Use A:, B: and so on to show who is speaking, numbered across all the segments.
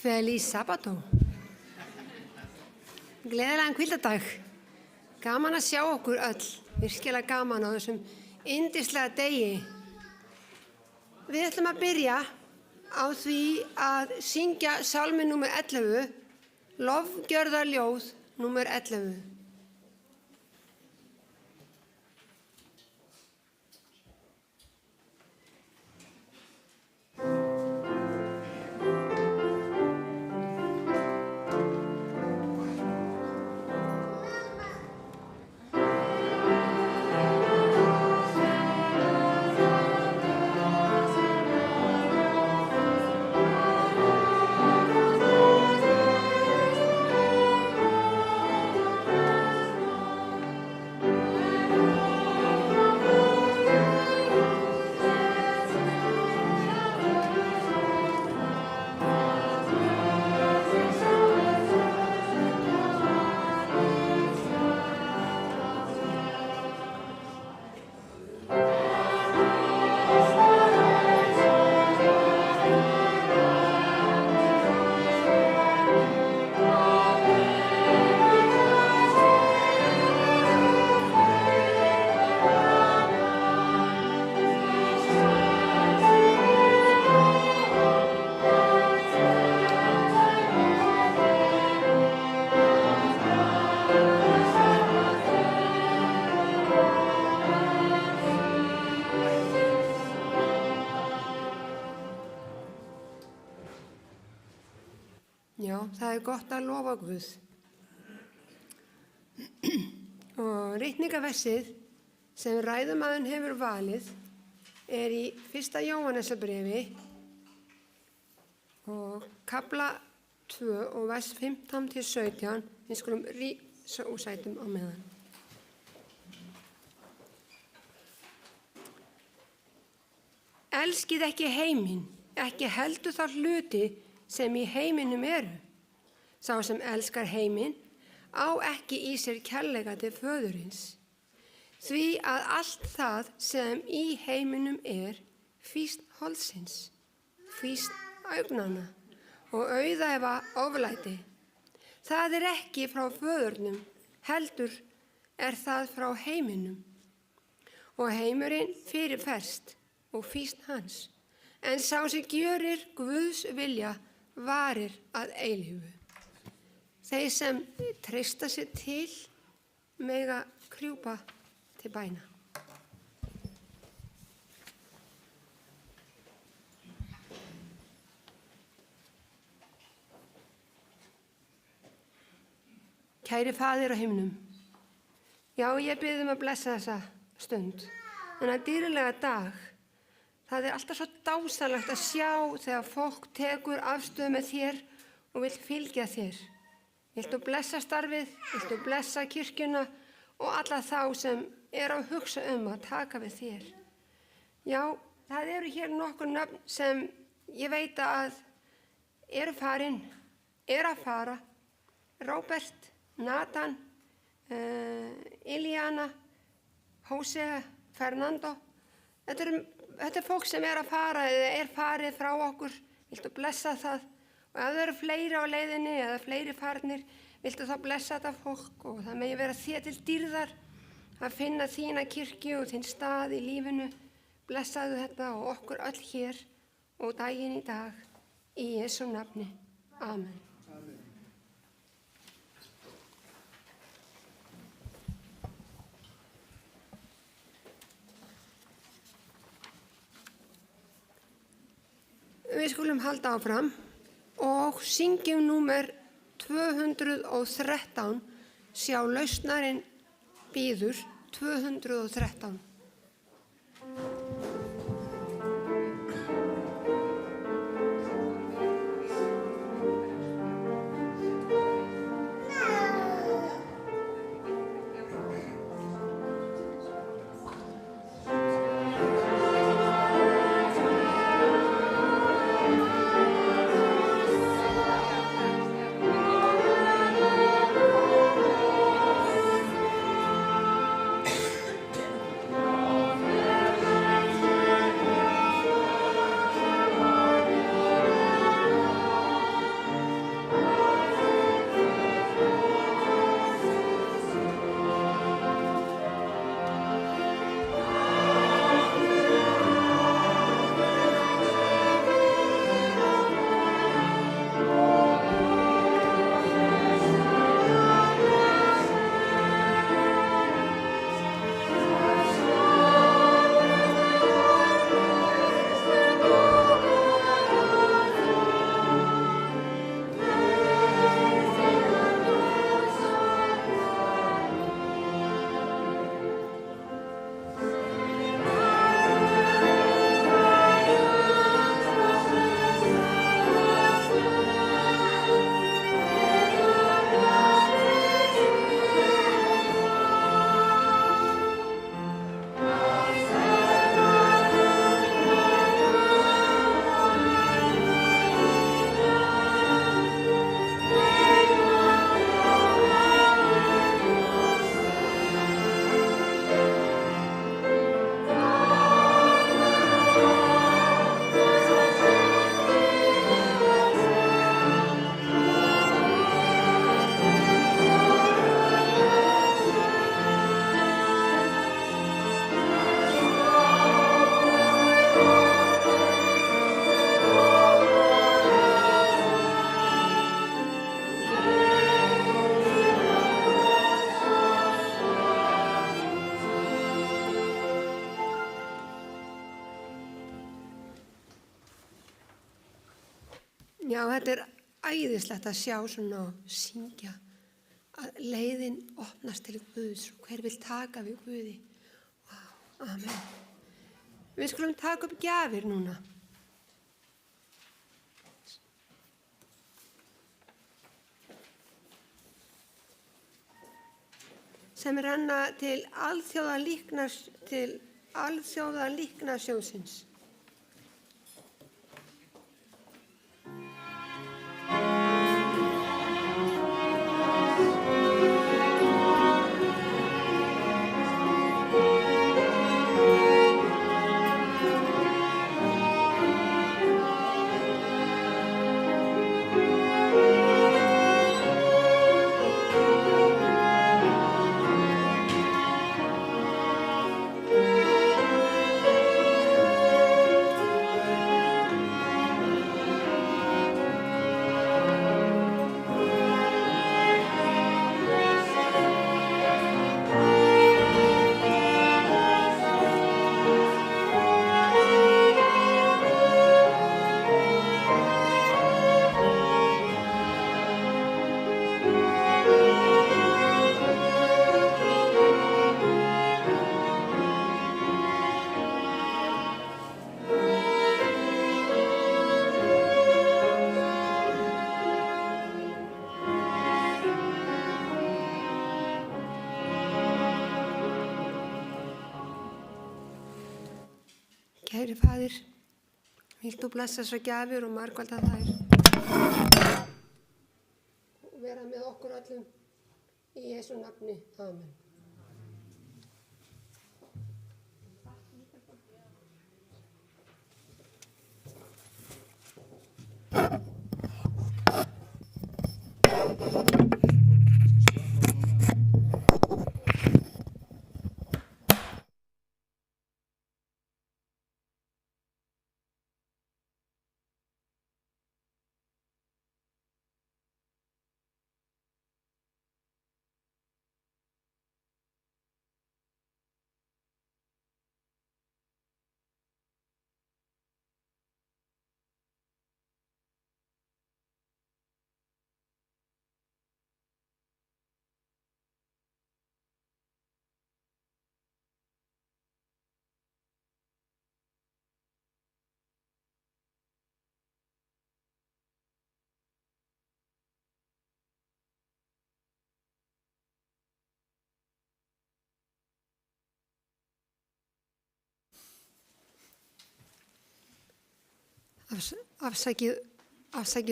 A: Feliz Sabato. Gleðilegan hvíldardag. Gaman að sjá okkur öll, virkilega gaman á þessum yndislega degi. Við ætlum að byrja á því að syngja sálmi númer 11, Lofgjörðarljóð númer 11. Já, það gott að lofa Guð. Og ritningaversið sem ræðumaðurinn hefur valið í 1. Jóhannesarbréfi og kafla 2 og vers 15 til 17. Við skulum rísa úr sætum á meðan. Elskið ekki heiminn, ekki heldur þá hluti sem í heiminum eru. Sá sem elskar heiminn á ekki í sér kærleika til föðurins. Því að allt það sem í heiminum fýsn holdsins, fýsn augnanna og auðæfa oflæti. Það ekki frá föðurnum, heldur það frá heiminum. Og heimurinn fyrirferst og fýsn hans. En sá sem gjörir Guðs vilja varir að eilífu. Þeir sem treysta sér til mega krjúpa til bæna. Kæri Faðir á himnum, já, ég bið að blessa þessa stund, þennan dýrlega dag. Það alltaf svo dásalegt að sjá þegar fólk tekur afstöðu með þér og vill fylgja þér. Viltu blessa starfið, viltu blessa kirkjuna og alla þá sem að hugsa að taka við þér. Já, það eru hér nokkur nöfn sem ég veit að farin, að fara. Róbert, Nathan, Iliana, Hosea, Fernando. Þetta fólk sem að fara eða farið frá okkur, viltu blessa það? Og ef það eru fleiri á leiðinni eða fleiri farnir, viltu þá blessa þetta fólk og það megi vera þér til dýrðar að finna þína kirkju og þinn stað í lífinu. Blessaðu þetta og okkur öll hér og daginn í dag í Jesú nafni. Amen. Við skulum halda áfram og syngjum númer 213, sjá lausnarinn bíður, 213. Já, þetta æðislegt að sjá svona og syngja að leiðin opnast til Guðs og hver vil taka við Guði. Vá, amen. Við skulum taka upp gjafir núna. Sem renna til alþjóða líknarsjóðsins. Kæri Faðir, vilt þú blessa þessar gjafir og margfalda þær og vera með okkur öllum í Jesú nafni. Amen. Afsakið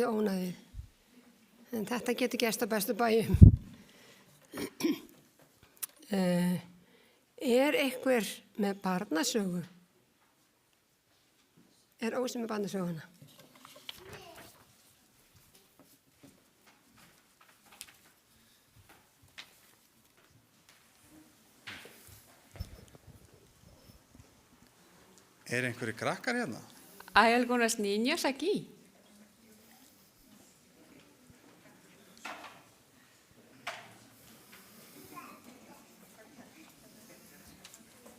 A: ónæðið, en þetta getur gerst á bestu bæjum. Einhver með barnasögu? Ósi með barnasöguna?
B: Einhverjir krakkar hérna?
C: ¿Hay algunos niños aquí?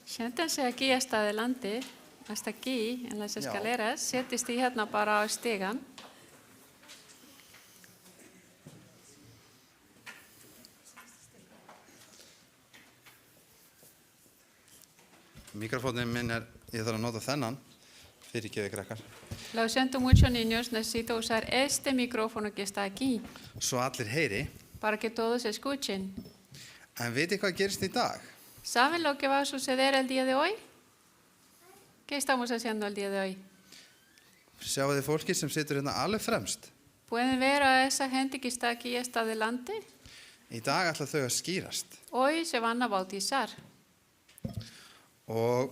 C: Siéntense aquí hasta adelante, hasta aquí en las escaleras. Setjist þið hérna bara á stigan.
B: Mikrofónin minn ég þarf að nota þennan. Fyrirgefið krakkar.
C: Lo siento mucho, niños, necesito usar este micrófono que está aquí.
B: Svo allir heyri.
C: Para que todos escuchen.
B: En veitir hvað gerist í dag?
C: ¿Saben lo que va a suceder el día de hoy? ¿Qué estamos haciendo el día de hoy?
B: Sjáu þið fólki sem situr hérna alveg fremst?
C: ¿Pueden ver a esa gente que está aquí hasta adelante?
B: Í dag ætla þau að skýrast.
C: Hoy se van a bautizar.
B: Og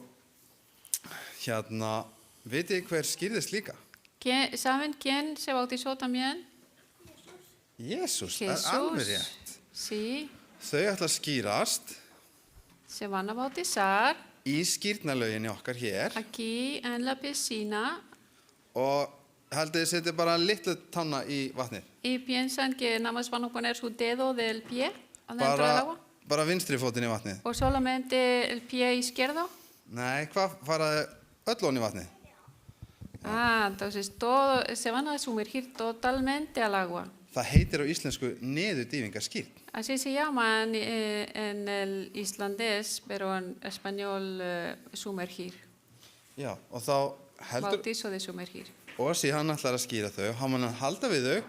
B: hérna, vitið hver skýrðist líka?
C: ¿Saben quién se bautizó también?
B: Jesús,
C: Jesús.
B: Það alveg rétt.
C: Sí.
B: Þau ætla að skýrast.
C: Se van a bautizar.
B: Í skýrnalauginni okkar hér.
C: Aquí en la piscina.
B: Og haldið þið setja bara litlu tanna í vatnið.
C: Y piensan que nada más van a poner su dedo del pie adentro del agua.
B: Bara vinstri fótinn í vatnið.
C: O solamente el pie izquierdo.
B: Nei, hvað faraði öll ofan í vatnið?
C: Entonces todo, se van a sumergir totalmente al agua.
B: Það heitir á íslensku niðurdýfingarskírn.
C: Así se llama en el islandés, pero en español sumergir.
B: Já, og þá heldur
C: Bautizo de sumergir.
B: Ósi, hann ætlar að skýra þau, hann mun að halda við þau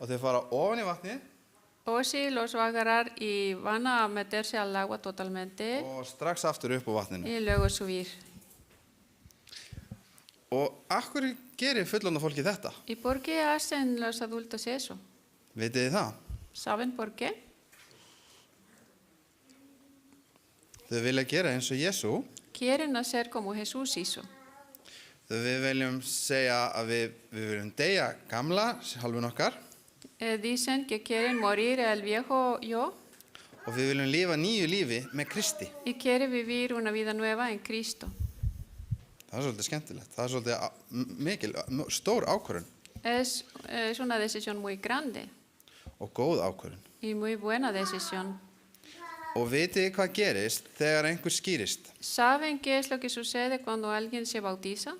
B: og þau fara ofan í vatnið
C: O si los va a agarrar y van a meterse al agua totalmente
B: og strax aftur upp á vatninu.
C: y luego subir.
B: Og akkur gerir fullorðna fólki þetta?
C: ¿Y por qué hacen los adultos eso?
B: Vitið þið það?
C: ¿Saben por qué?
B: Þau vilja gera eins og Jesú.
C: Quieren hacer como Jesús hizo.
B: Við viljum segja að við viljum deyja gamla, hálfun okkar,
C: Dicen que quieren morir el viejo yo
B: og við viljum lifa nýju lífi með Kristi.
C: y quiere vivir una vida nueva en Cristo.
B: Það er svolítið skemmtilegt. Það er svolítið stór ákvörðun
C: Es una decisión muy grande
B: og góð ákvörðun.
C: y muy buena decisión.
B: Og vitið þið hvað gerist þegar einhver skýrist
C: ¿Saben qué es lo que sucede cuando alguien se bautiza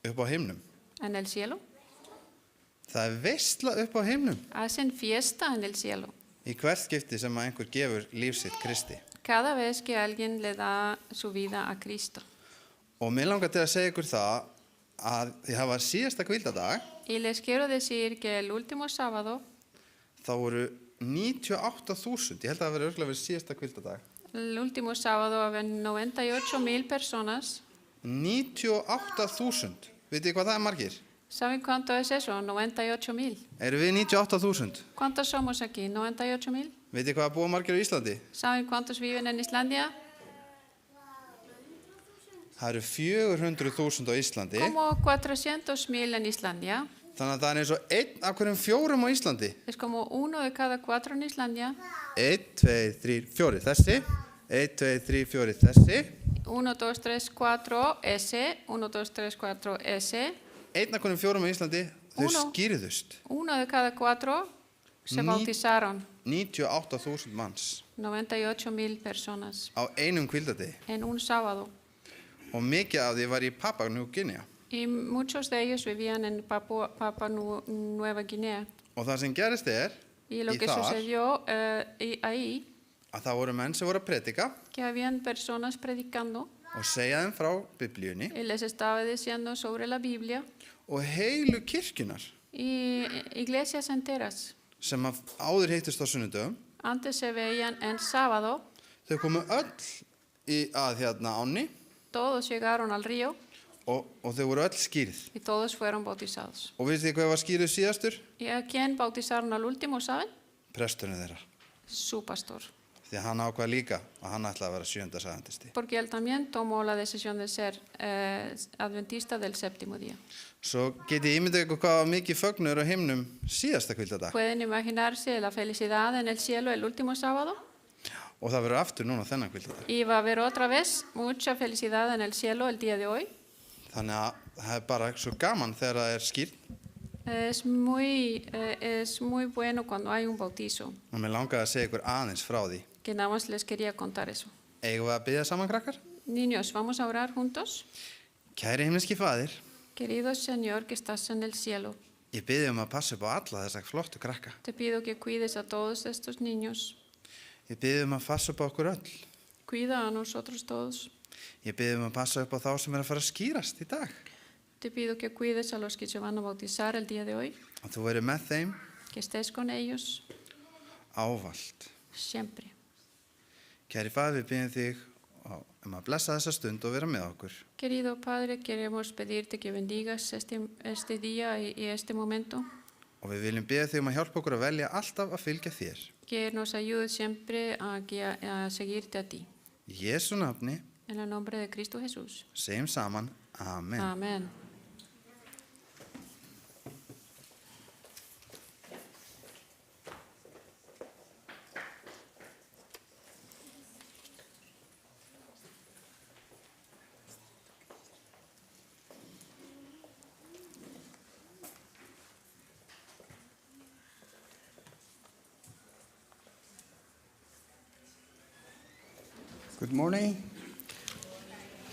B: upp á himnum?
C: en el cielo?
B: Það er veisla upp á himnum
C: Hacen fiesta en el cielo.
B: í hvert skipti sem að einhver gefur líf sitt Kristi.
C: Cada vez que alguien le da su vida a Cristo.
B: Og mér langar til að segja ykkur það að því hafa síðasta hvíldadag
C: Y les quiero decir que el último sábado,
B: þá voru 98.000, ég held að það verið örgulega við síðasta hvíldadag,
C: el último sábado habían 98,000 personas.
B: 98.000, vitið þið hvað það er margir?
C: ¿Saben cuánto es eso? 98,000.
B: Eru við 98.000?
C: ¿Cuántos somos aquí? 98,000.
B: Vitið þið hvað búa margir á Íslandi?
C: ¿Saben cuántos viven en Islandia?
B: Það eru 400.000 á Íslandi,
C: Como 400,000 en Islandia.
B: þannig að það er eins og 1 af hverjum 4 á Íslandi.
C: Es como 1 de cada 4 en Islandia.
B: 1, 2, 3, 4 þessi, 1, 2, 3, 4 þessi,
C: 1, 2, 3, 4, ese. 1, 2, 3, 4, ese.
B: 1 af hverjum 4 á Íslandi, þau
C: Uno.
B: skýrðust.
C: 1 de cada 4 se
B: Ni-
C: bautizaron.
B: 98.000 manns
C: 98,000 personas
B: á einum hvíldadegi
C: en un sábado.
B: og mikið af því var í Papua New Guinea.
C: Y muchos de ellos vivían en Papua Nueva Guinea.
B: Og það sem gerist
C: Y lo
B: í
C: que
B: þar
C: sucedió ahí,
B: að það voru menn sem voru að predika
C: que habían personas predicando
B: og segja þeim frá Biblíunni
C: y les estaba diciendo sobre la Biblia
B: og heilu kirkjunar
C: y iglesias enteras.
B: sem að áður heittust á sunnudöfum,
C: Antes se veían en sábado,
B: þau komu öll að ánni
C: todos llegaron al río
B: og þau voru öll skýrð.
C: y todos fueron bautizados.
B: Og vitið þið hvað var skýrð síðastur?
C: ¿Y a quién bautizaron al último, saben?
B: Presturinn þeirra.
C: Su pastor.
B: Því að hann ákvað líka að hann ætlaði að vera 7. sagðandisti.
C: Porque él también tomó la decisión de ser adventista del séptimo día.
B: Svo getið ímyndað ykkur hvað var mikið fögnur á himnum síðasta hvíldadag.
C: ¿Pueden imaginarse la felicidad en el cielo el último sábado?
B: Og það verður aftur núna þennan hvíldadag.
C: Y va a haber otra vez mucha felicidad en el cielo el día de hoy.
B: Þannig að það er bara svo gaman þegar það er skýrt.
C: Es muy bueno cuando hay un bautizo,
B: Og mér langaði að segja ykkur aðeins frá því.
C: que nada más les quería contar eso.
B: Eigum við að biðja saman, krakkar?
C: Niños, vamos a orar juntos.
B: Kæri himneski faðir,
C: Querido Señor que estás en el cielo,
B: ég biðja að passa upp á alla þessa flottu krakka.
C: te pido que cuides a todos estos niños.
B: Ég biðja að passa upp á okkur öll.
C: Cuida a nosotros todos.
B: Ég biðja að passa upp á þá sem að fara að skýrast í dag.
C: Te pido que cuides a los que se van a bautizar el día de hoy,
B: Að þú verið með þeim
C: que estés con ellos
B: ávallt.
C: siempre.
B: Kæri faðir, við biðjum þig að blessa þessa stund og vera með okkur.
C: Querido Padre, queremos pedirte que bendigas este día y este momento,
B: Og við viljum biðja þig að hjálpa okkur að velja alltaf að fylgja þér.
C: que nos ayudes siempre a seguirte a ti.
B: Í Jesú nafni,
C: En el nombre de Cristo Jesús.
B: segjum saman, amen.
C: Amén.
D: Good morning.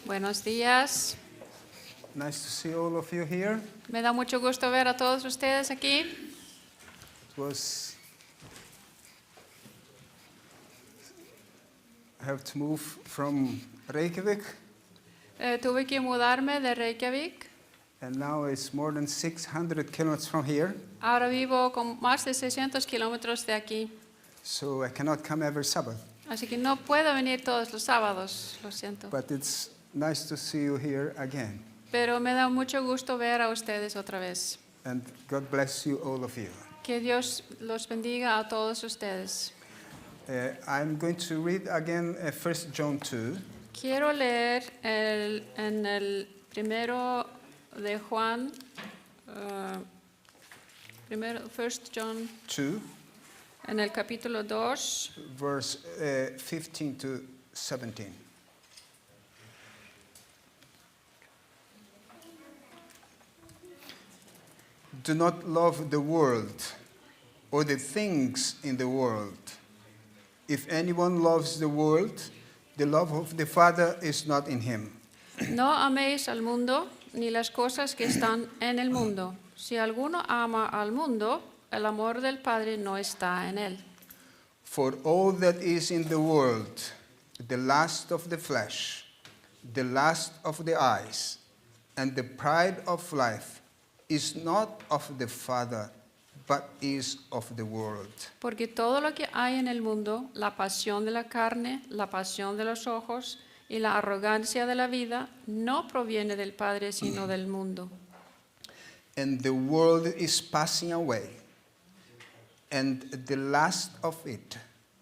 C: Buenos días.
D: Nice to see all of you here.
C: Me da mucho gusto ver a todos ustedes aquí.
D: I have to move from Reykjavik,
C: Tuve que mudarme de Reykjavik.
D: and now it's more than 600 kilometers from here,
C: Ahora vivo con más de 600 kilómetros de aquí.
D: so I cannot come every Sabbath.
C: Así que no puedo venir todos los sábados, lo siento.
D: But it's nice to see you here again,
C: Pero me da mucho gusto ver a ustedes otra vez.
D: and God bless you, all of you.
C: Que Dios los bendiga a todos ustedes.
D: I'm going to read again 1 John 2,
C: Quiero leer en el primero de Juan, primero, 1 John,
D: 2,
C: en el capítulo 2,
D: verse 15 to 17. Do not love the world or the things in the world. If anyone loves the world, the love of the Father is not in him.
C: no améis al mundo ni las cosas que están en el mundo. Si alguno ama al mundo, el amor del Padre no está en él.
D: For all that is in the world, the lust of the flesh, the lust of the eyes, and the pride of life is not of the Father, but is of the world.
C: Porque todo lo que hay en el mundo, la pasión de la carne, la pasión de los ojos y la arrogancia de la vida, no proviene del Padre, sino del mundo.
D: And the world is passing away, and the lust of it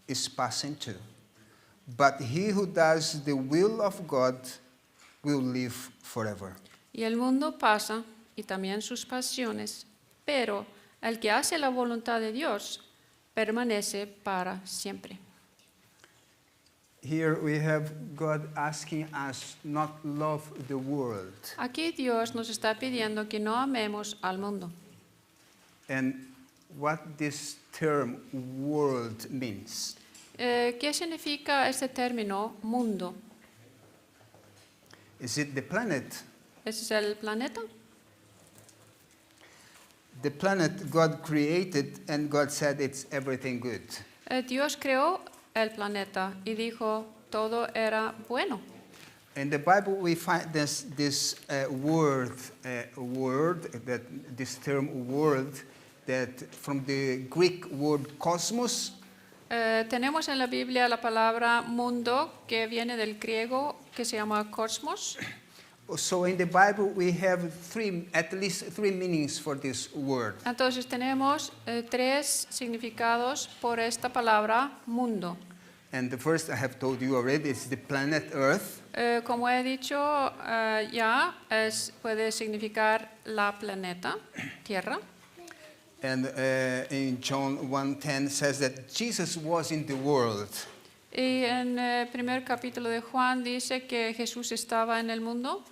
D: is passing too. But he who does the will of God will live forever.
C: Y el mundo pasa, y también sus pasiones, pero el que hace la voluntad de Dios permanece para siempre.
D: Here we have God asking us not love the world.
C: Aquí Dios nos está pidiendo que no amemos al mundo.
D: And what this term world means.
C: ¿Qué significa este término mundo?
D: Is it the planet?
C: ¿Ese es el planeta?
D: The planet God created and God said it's everything good.
C: Dios creó el planeta y dijo todo era bueno.
D: In the Bible we find this word, this term world, that from the Greek word cosmos.
C: Tenemos en la Biblia la palabra mundo que viene del griego que se llama cosmos.
D: So in the Bible we have at least three meanings for this word.
C: Entonces tenemos tres significados por esta palabra mundo.
D: And the first I have told you already is the planet Earth.
C: Como he dicho ya, puede significar la planeta, tierra.
D: And in John 1:10 says that Jesus was in the world.
C: Y en el primer capítulo de Juan dice que Jesús estaba en el mundo.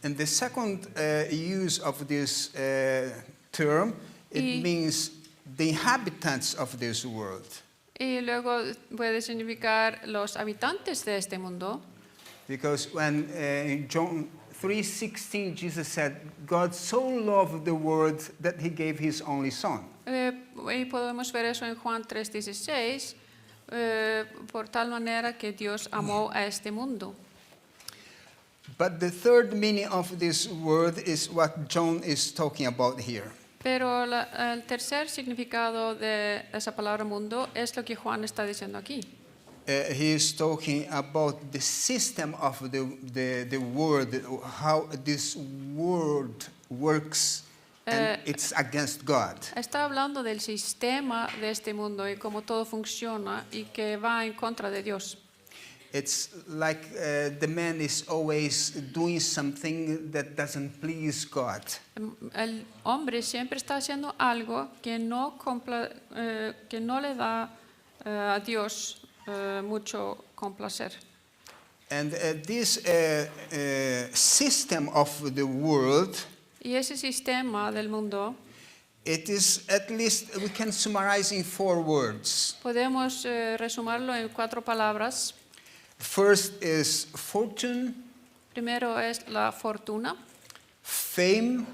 D: And the second use of this term, it means the inhabitants of this world.
C: Y luego puede significar los habitantes de este mundo.
D: Because when in John 3:16 Jesus said, God so loved the world that he gave his only son.
C: Y podemos ver eso en Juan 3:16, por tal manera que Dios amó a este mundo.
D: But the third meaning of this word is what John is talking about here.
C: Pero el tercer significado de esa palabra mundo es lo que Juan está diciendo aquí.
D: He is talking about the system of the world, how this world works, and it's against God.
C: Está hablando del sistema de este mundo y cómo todo funciona y que va en contra de Dios.
D: It's like the man is always doing something that doesn't please God.
C: El hombre siempre está haciendo algo que no le da a Dios mucho complacer.
D: And this system of the world,
C: Y ese sistema del mundo
D: it is at least we can summarize in 4 words.
C: podemos resumirlo en 4 palabras.
D: First is fortune,
C: Primero es la fortuna,
D: fame,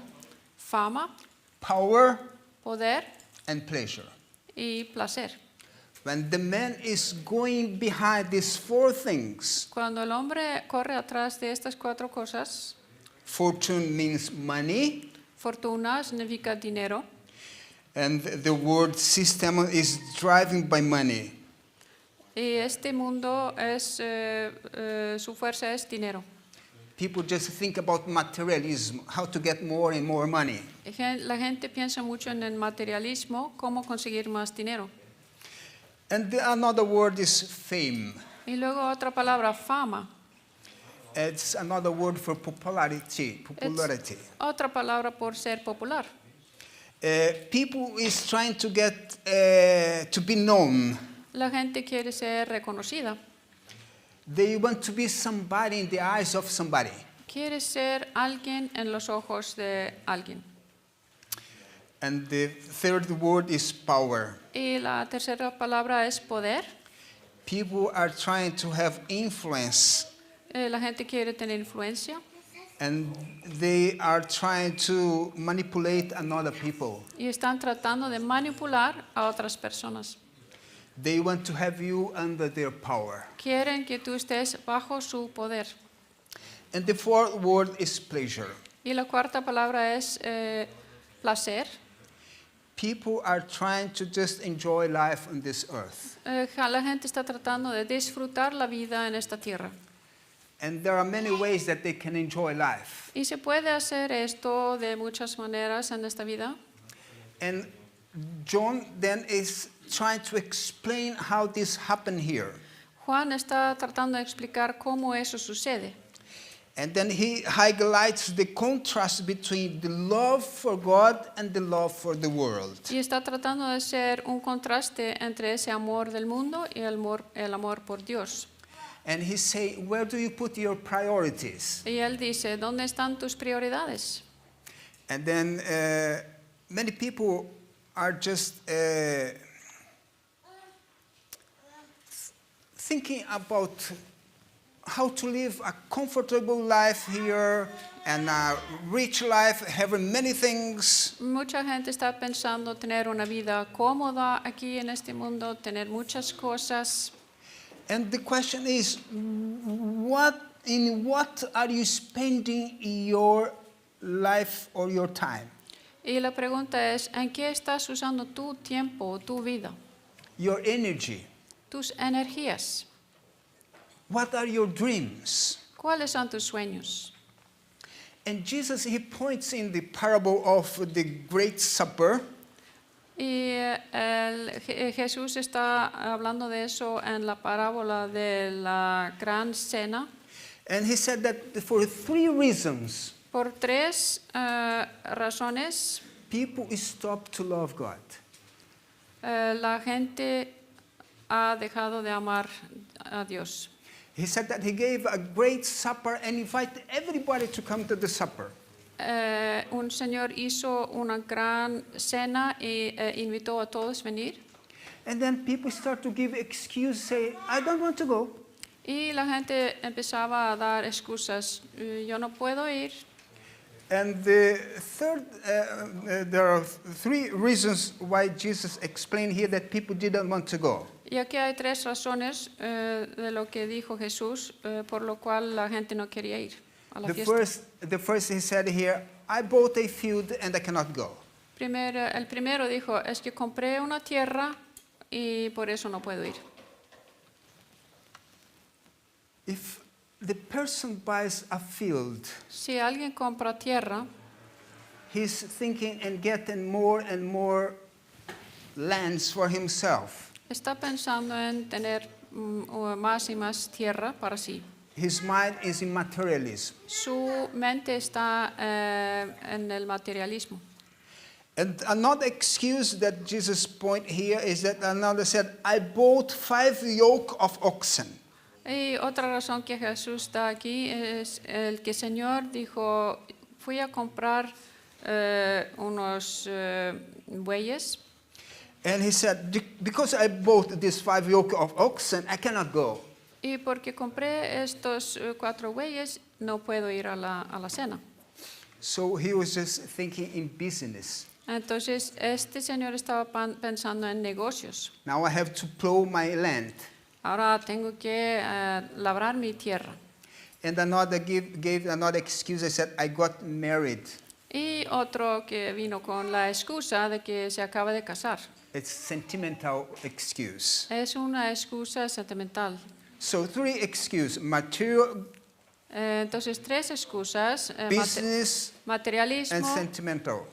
C: fama,
D: power,
C: poder
D: and pleasure.
C: y placer.
D: When the man is going behind these four things,
C: Cuando el hombre corre atrás de estas 4 cosas,
D: fortune means money,
C: fortuna significa dinero
D: and the word system is driven by money.
C: y este mundo es, su fuerza es dinero.
D: People just think about materialism, how to get more and more money.
C: La gente piensa mucho en el materialismo, cómo conseguir más dinero.
D: And another word is fame.
C: Y luego otra palabra, fama.
D: It's another word for popularity.
C: Es otra palabra por ser popular.
D: People is trying to get to be known.
C: La gente quiere ser reconocida.
D: They want to be somebody in the eyes of somebody.
C: Quiere ser alguien en los ojos de alguien.
D: And the third word is power.
C: Y la tercera palabra es poder.
D: People are trying to have influence,
C: La gente quiere tener influencia
D: and they are trying to manipulate another people.
C: y están tratando de manipular a otras personas.
D: They want to have you under their power.
C: Quieren que tú estés bajo su poder.
D: And the fourth word is pleasure.
C: Y la cuarta palabra es placer.
D: People are trying to just enjoy life on this earth.
C: La gente está tratando de disfrutar la vida en esta tierra.
D: And there are many ways that they can enjoy life.
C: Y se puede hacer esto de muchas maneras en esta vida.
D: And John then is trying to explain how this happened here.
C: Juan está tratando de explicar cómo eso sucede.
D: And then he highlights the contrast between the love for God and the love for the world.
C: Y está tratando de hacer un contraste entre ese amor del mundo y el amor por Dios.
D: And he say, where do you put your priorities?
C: Y él dice, ¿dónde están tus prioridades?
D: And then many people are just thinking about how to live a comfortable life here and a rich life, having many things.
C: Mucha gente está pensando tener una vida cómoda aquí en este mundo, tener muchas cosas.
D: And the question is, in what are you spending your life or your time?
C: Y la pregunta es, ¿en qué estás usando tu tiempo, tu vida,
D: Your energy?
C: tus energías?
D: What are your dreams?
C: ¿Cuáles son tus sueños?
D: And Jesus, he points in the parable of the Great Supper.
C: Y Jesús está hablando de eso en la parábola de la gran cena
D: And he said that for 3 reasons,
C: por 3 razones
D: people stop to love God.
C: la gente ha dejado de amar a Dios.
D: He said that he gave a great supper and invited everybody to come to the supper.
C: Un señor hizo una gran cena y invitó a todos a venir.
D: And then people start to give excuses, say, I don't want to go.
C: Y la gente empezaba a dar excusas. Yo no puedo ir.
D: And the third, there are 3 reasons why Jesus explained here that people didn't want to go.
C: Y aquí hay 3 razones de lo que dijo Jesús, por lo cual la gente no quería ir a la fiesta.
D: The first he said here, I bought a field and I cannot go.
C: El primero dijo, es que compré una tierra y por eso no puedo ir.
D: If the person buys a field,
C: Si alguien compra tierra,
D: he's thinking and getting more and more lands for himself.
C: está pensando en tener más y más tierra para sí.
D: His mind is in materialism.
C: Su mente está en el materialismo.
D: And another excuse that Jesus point here is that another said, I bought 5 yoke of oxen.
C: Y otra razón que Jesús da aquí es el que el Señor dijo, fui a comprar unos bueyes.
D: And he said, because I bought this 5 yoke of oxen, I cannot go.
C: Y porque compré estos 4 bueyes, no puedo ir a la cena.
D: So he was just thinking in business.
C: Entonces, este señor estaba pensando en negocios.
D: Now I have to plow my land.
C: Ahora tengo que labrar mi tierra.
D: And another gave another excuse. I said, I got married.
C: Y otro que vino con la excusa de que se acaba de casar.
D: It's sentimental excuse.
C: Es una excusa sentimental.
D: So 3 excuses: material,
C: Entonces, 3 excusas:
D: business, and
C: materialismo,
D: sentimental.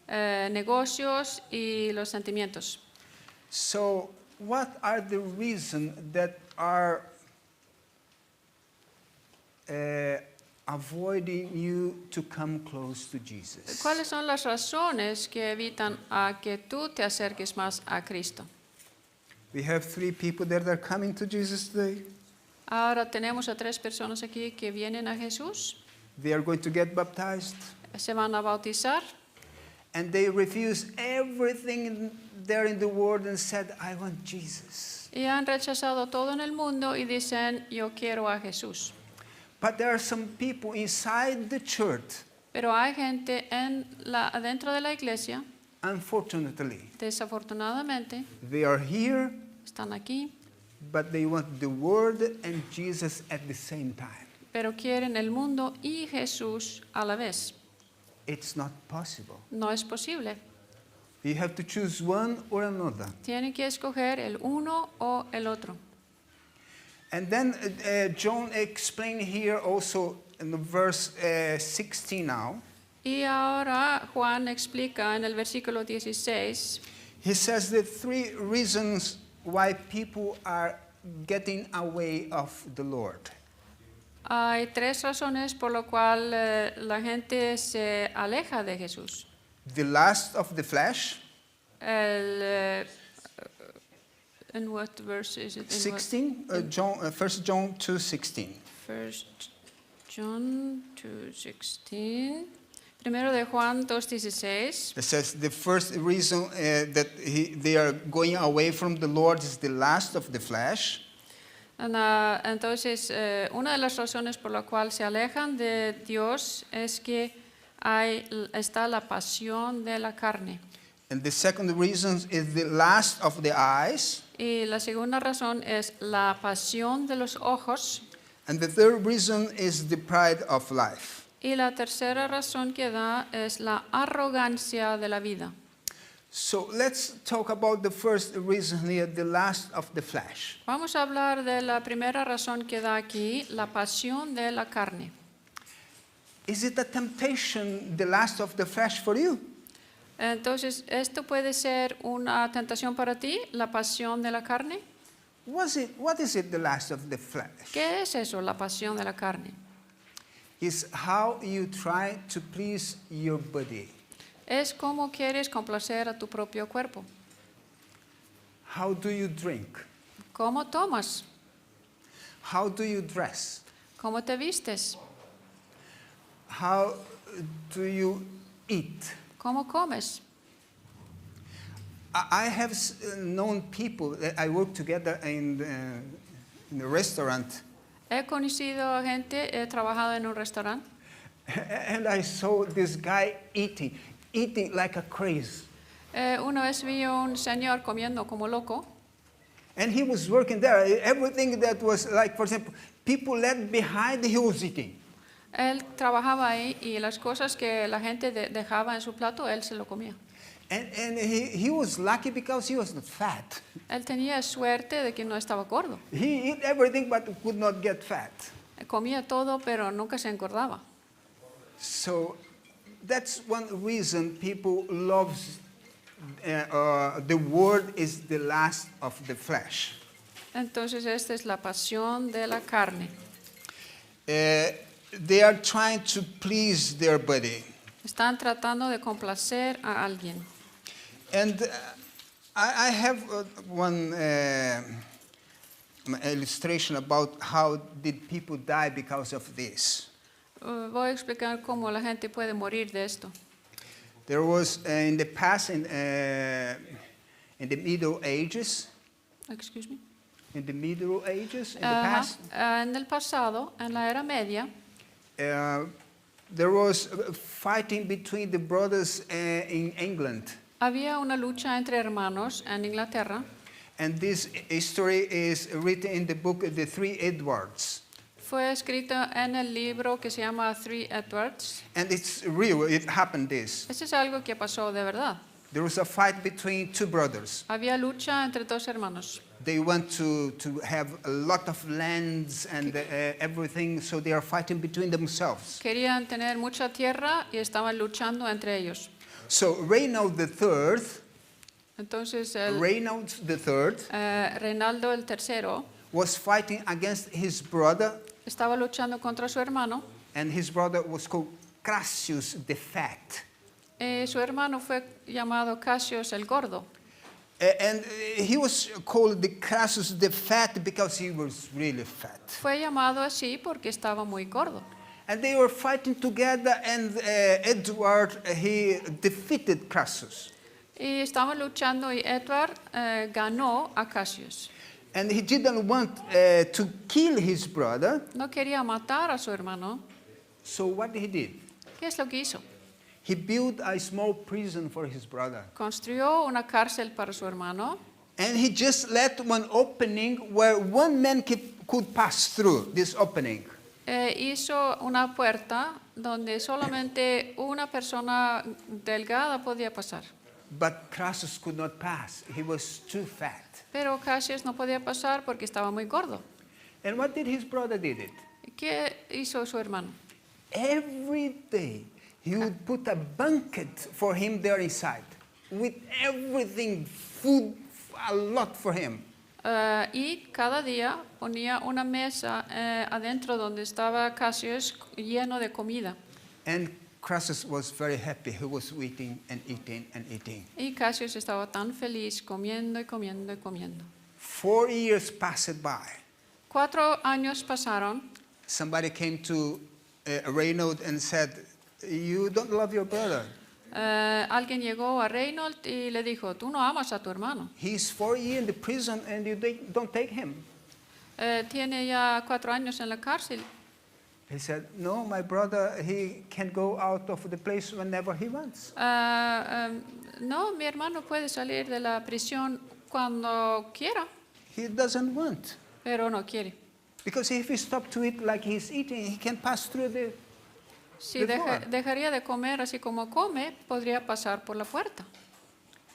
C: negocios y los sentimientos.
D: So what are the reasons that are avoiding you to come close to Jesus?
C: ¿Cuáles son las razones que evitan a que tú te acerques más a Cristo?
D: We have 3 people that are coming to Jesus today.
C: Ahora tenemos a 3 personas aquí que vienen a Jesús,
D: They are going to get baptized,
C: se van a bautizar
D: and they refuse everything there in the world and said, I want Jesus.
C: y han rechazado todo en el mundo y dicen, yo quiero a Jesús.
D: But there are some people inside the church,
C: Pero hay gente dentro de la iglesia,
D: unfortunately,
C: desafortunadamente,
D: they are here,
C: están aquí,
D: but they want the word and Jesus at the same time.
C: pero quieren el mundo y Jesús a la vez.
D: It's not possible.
C: No es posible.
D: You have to choose one or another.
C: Tienen que escoger el uno o el otro.
D: And then John explained here also in the verse 16 now.
C: Y ahora Juan explica en el versículo 16,
D: He says the 3 reasons why people are getting away of the Lord.
C: hay 3 razones por lo cual la gente se aleja de Jesús.
D: The lust of the flesh,
C: In what verse is it?
D: 16, 1 John 2:16.
C: First John 2:16. Primero de Juan 2:16.
D: It says the first reason that they are going away from the Lord is the lust of the flesh.
C: Entonces, una de las razones por la cual se alejan de Dios es que está la pasión de la carne.
D: And the second reason is the lust of the eyes.
C: Y la segunda razón es la pasión de los ojos.
D: And the third reason is the pride of life.
C: Y la tercera razón que da es la arrogancia de la vida.
D: So let's talk about the first reason here, the lust of the flesh.
C: Vamos a hablar de la primera razón que da aquí, la pasión de la carne.
D: Is it a temptation, the lust of the flesh for you?
C: Entonces, ¿esto puede ser una tentación para ti, la pasión de la carne?
D: What is it, the lust of the flesh?
C: ¿Qué es eso, la pasión de la carne?
D: It's how you try to please your body.
C: Es como quieres complacer a tu propio cuerpo.
D: How do you drink?
C: ¿Cómo tomas?
D: How do you dress?
C: ¿Cómo te vistes?
D: How do you eat?
C: ¿Cómo comes?
D: I have known people that I work together in the restaurant,
C: He conocido a gente, he trabajado en un restaurante
D: and I saw this guy eating like a crazy.
C: Una vez vi a un señor comiendo como loco
D: And he was working there. Everything that was like, for example, people left behind, he was eating.
C: Él trabajaba ahí y las cosas que la gente dejaba en su plato, él se lo comía.
D: And he was lucky because he was not fat.
C: Él tenía suerte de que no estaba gordo.
D: He ate everything but could not get fat.
C: Comía todo, pero nunca se engordaba.
D: So that's one reason people love the word is the lust of the flesh.
C: Entonces, esta es la pasión de la carne.
D: They are trying to please their body.
C: Están tratando de complacer a alguien.
D: And I have one illustration about how did people die because of this.
C: Voy a explicar cómo la gente puede morir de esto.
D: There was in the past, in the Middle Ages,
C: Excuse me.
D: in the Middle Ages, in the
C: Ajá.
D: past,
C: En el pasado, en la Era Media,
D: there was fighting between the brothers in England.
C: Había una lucha entre hermanos en Inglaterra.
D: And this history is written in the book The Three Edwards.
C: Fue escrita en el libro que se llama Three Edwards.
D: And it's real, it happened this.
C: Eso es algo que pasó de verdad.
D: There was a fight between two brothers.
C: Había lucha entre dos hermanos.
D: They want to have a lot of lands and everything, so they are fighting between themselves.
C: Querían tener mucha tierra y estaban luchando entre ellos.
D: So Reinald III,
C: Entonces Reinaldo el III
D: was fighting against his brother,
C: estaba luchando contra su hermano.
D: and his brother was called Crassus the Fat.
C: Su hermano fue llamado Cassius el Gordo.
D: And he was called the Crassus the Fat because he was really fat.
C: Fue llamado así porque estaba muy gordo.
D: And they were fighting together, and Edward, he defeated Crassus.
C: Y estaban luchando y Edward ganó a Cassius.
D: And he didn't want to kill his brother,
C: No quería matar a su hermano.
D: so what he did?
C: ¿Qué es lo que hizo?
D: He built a small prison for his brother.
C: Construyó una cárcel para su hermano
D: And he just let one opening where one man could pass through this opening.
C: hizo una puerta donde solamente una persona delgada podía pasar.
D: But Crassus could not pass. He was too fat.
C: Pero Cassius no podía pasar porque estaba muy gordo.
D: And what did his brother did it?
C: ¿Qué hizo su hermano?
D: Every day he would put a banquet for him there inside with everything, food, a lot for him.
C: Y cada día ponía una mesa adentro donde estaba Cassius lleno de comida.
D: And Crassus was very happy. He was eating and eating and eating.
C: Y Cassius estaba tan feliz comiendo y comiendo y comiendo.
D: 4 years passed by.
C: 4 años pasaron.
D: Somebody came to Reynold and said, "You don't love your brother.
C: Alguien llegó a Reynold y le dijo, tú no amas a tu hermano.
D: He's 4 years in the prison and you don't take him."
C: Tiene ya 4 años en la cárcel.
D: He said, "No, my brother, he can go out of the place whenever he wants."
C: No, mi hermano puede salir de la prisión cuando quiera,
D: He doesn't want.
C: pero no quiere.
D: Because if he stopped to eat like he's eating, he can pass through the...
C: Si
D: Before.
C: dejaría de comer así como come, podría pasar por la puerta.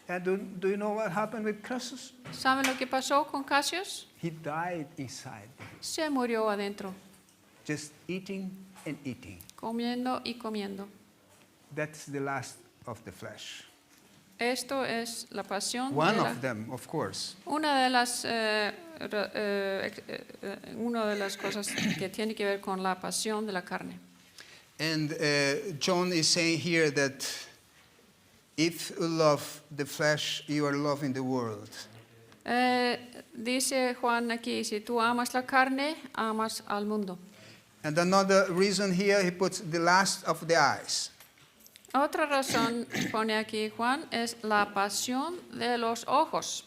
D: And do you know what happened with Crassus?
C: ¿Saben lo que pasó con Cassius?
D: He died inside,
C: Se murió adentro,
D: just eating and eating.
C: comiendo y comiendo.
D: That's the last of the flesh.
C: Esto es la pasión
D: One
C: de la,
D: of them, of course.
C: una de las cosas que tiene que ver con la pasión de la carne.
D: And John is saying here that if you love the flesh, you are loving the world.
C: Dice Juan aquí, si tú amas la carne, amas al mundo.
D: And another reason here, he puts the lust of the eyes.
C: Otra razón pone aquí Juan es la pasión de los ojos.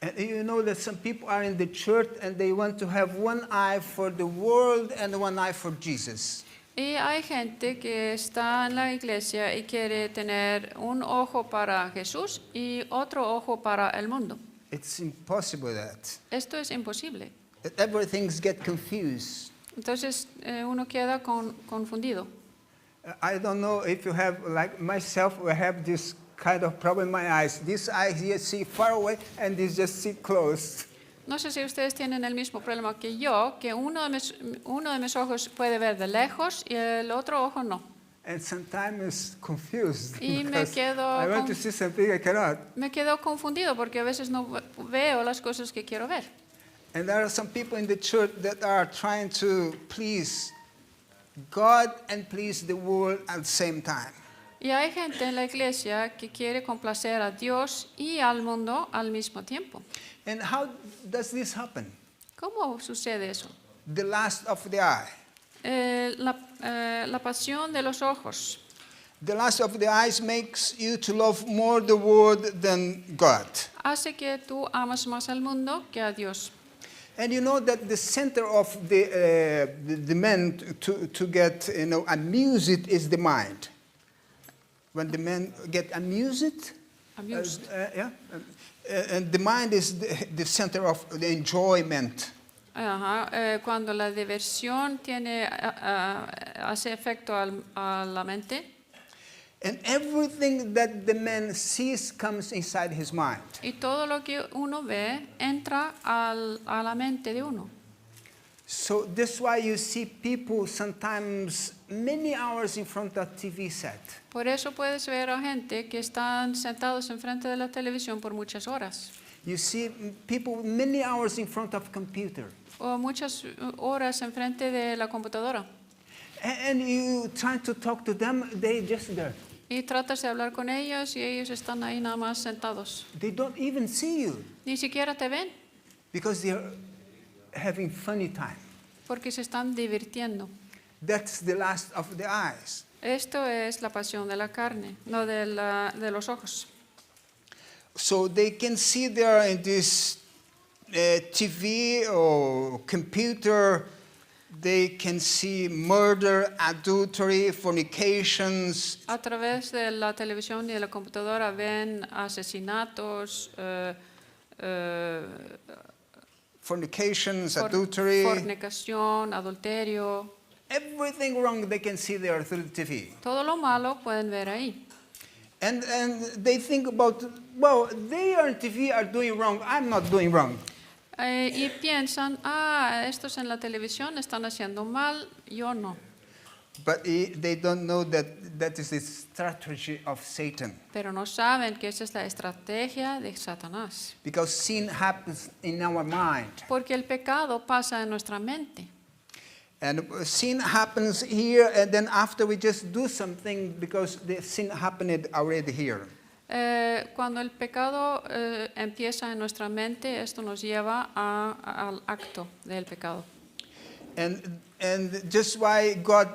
D: And you know that some people are in the church and they want to have one eye for the world and one eye for Jesus.
C: Y hay gente que está en la iglesia y quiere tener un ojo para Jesús y otro ojo para el mundo.
D: It's impossible that.
C: Esto es imposible.
D: Everything get confused.
C: Entonces uno queda confundido.
D: I don't know if you have, like myself, I have this kind of problem in my eyes. This eye here see far away and this just see close.
C: No sé si ustedes tienen el mismo problema que yo, que uno de mis ojos puede ver de lejos y el otro ojo no.
D: And sometimes it's confused.
C: Y me
D: because
C: quedo
D: I want to
C: con-
D: see something I cannot.
C: Me quedo confundido porque a veces no veo las cosas que quiero ver.
D: And there are some people in the church that are trying to please God and please the world at the same time.
C: Y hay gente en la iglesia que quiere complacer a Dios y al mundo al mismo tiempo.
D: And how does this happen?
C: ¿Cómo sucede eso?
D: The lust of the eye.
C: La pasión de los ojos.
D: The lust of the eyes makes you to love more the world than God.
C: Hace que tú amas más al mundo que a Dios.
D: And you know that the center of the men to get amused is the mind. When the men get amused,
C: Amused.
D: And the mind is the center of the enjoyment.
C: Ajá, cuando la diversión hace efecto a la mente,
D: And everything that the man sees comes inside his mind.
C: y todo lo que uno ve entra a la mente de uno.
D: So that's why you see people sometimes many hours in front of TV set.
C: Por eso puedes ver a gente que están sentados enfrente de la televisión por muchas horas,
D: You see people many hours in front of computer.
C: o muchas horas enfrente de la computadora.
D: And you try to talk to them, they just there.
C: Y tratas de hablar con ellos y ellos están ahí nada más sentados.
D: They don't even see you
C: Ni siquiera te ven
D: because they're having funny time.
C: porque se están divirtiendo.
D: That's the lust of the eyes.
C: Esto es la pasión de la carne, no de los ojos.
D: So they can see there in this TV or computer, they can see murder, adultery, fornications,
C: A través de la televisión y de la computadora ven asesinatos,
D: adultery,
C: fornicación, adulterio.
D: everything wrong they can see there through the TV.
C: Todo lo malo pueden ver ahí.
D: And they think about, well, they on TV are doing wrong, I'm not doing wrong.
C: Y piensan, estos en la televisión están haciendo mal, yo no.
D: But they don't know that that is the strategy of Satan.
C: Pero no saben que esa es la estrategia de Satanás.
D: Because sin happens in our mind.
C: Porque el pecado pasa en nuestra mente.
D: And sin happens here, and then after we just do something because the sin happened already here.
C: Cuando el pecado empieza en nuestra mente, esto nos lleva al acto del pecado.
D: And just why God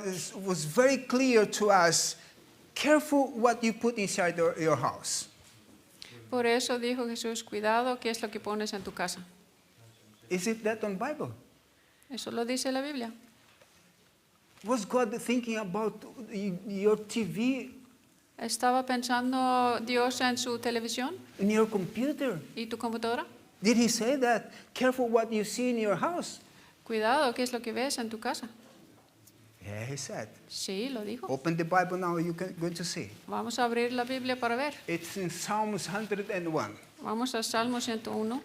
D: was very clear to us, careful what you put inside your house.
C: Por eso dijo Jesús, cuidado, ¿qué es lo que pones en tu casa?
D: Is it that on Bible?
C: Eso lo dice la Biblia.
D: Was God thinking about your TV,
C: ¿Estaba pensando Dios en su televisión
D: in your computer?
C: y tu computadora?
D: Did he say that? Careful what you see in your house.
C: Cuidado, ¿qué es lo que ves en tu casa?
D: Yeah, he said.
C: Sí, lo dijo.
D: Open the Bible now, you're going to see.
C: Vamos a abrir la Biblia para ver.
D: It's in Psalms 101.
C: Vamos a Salmo 101.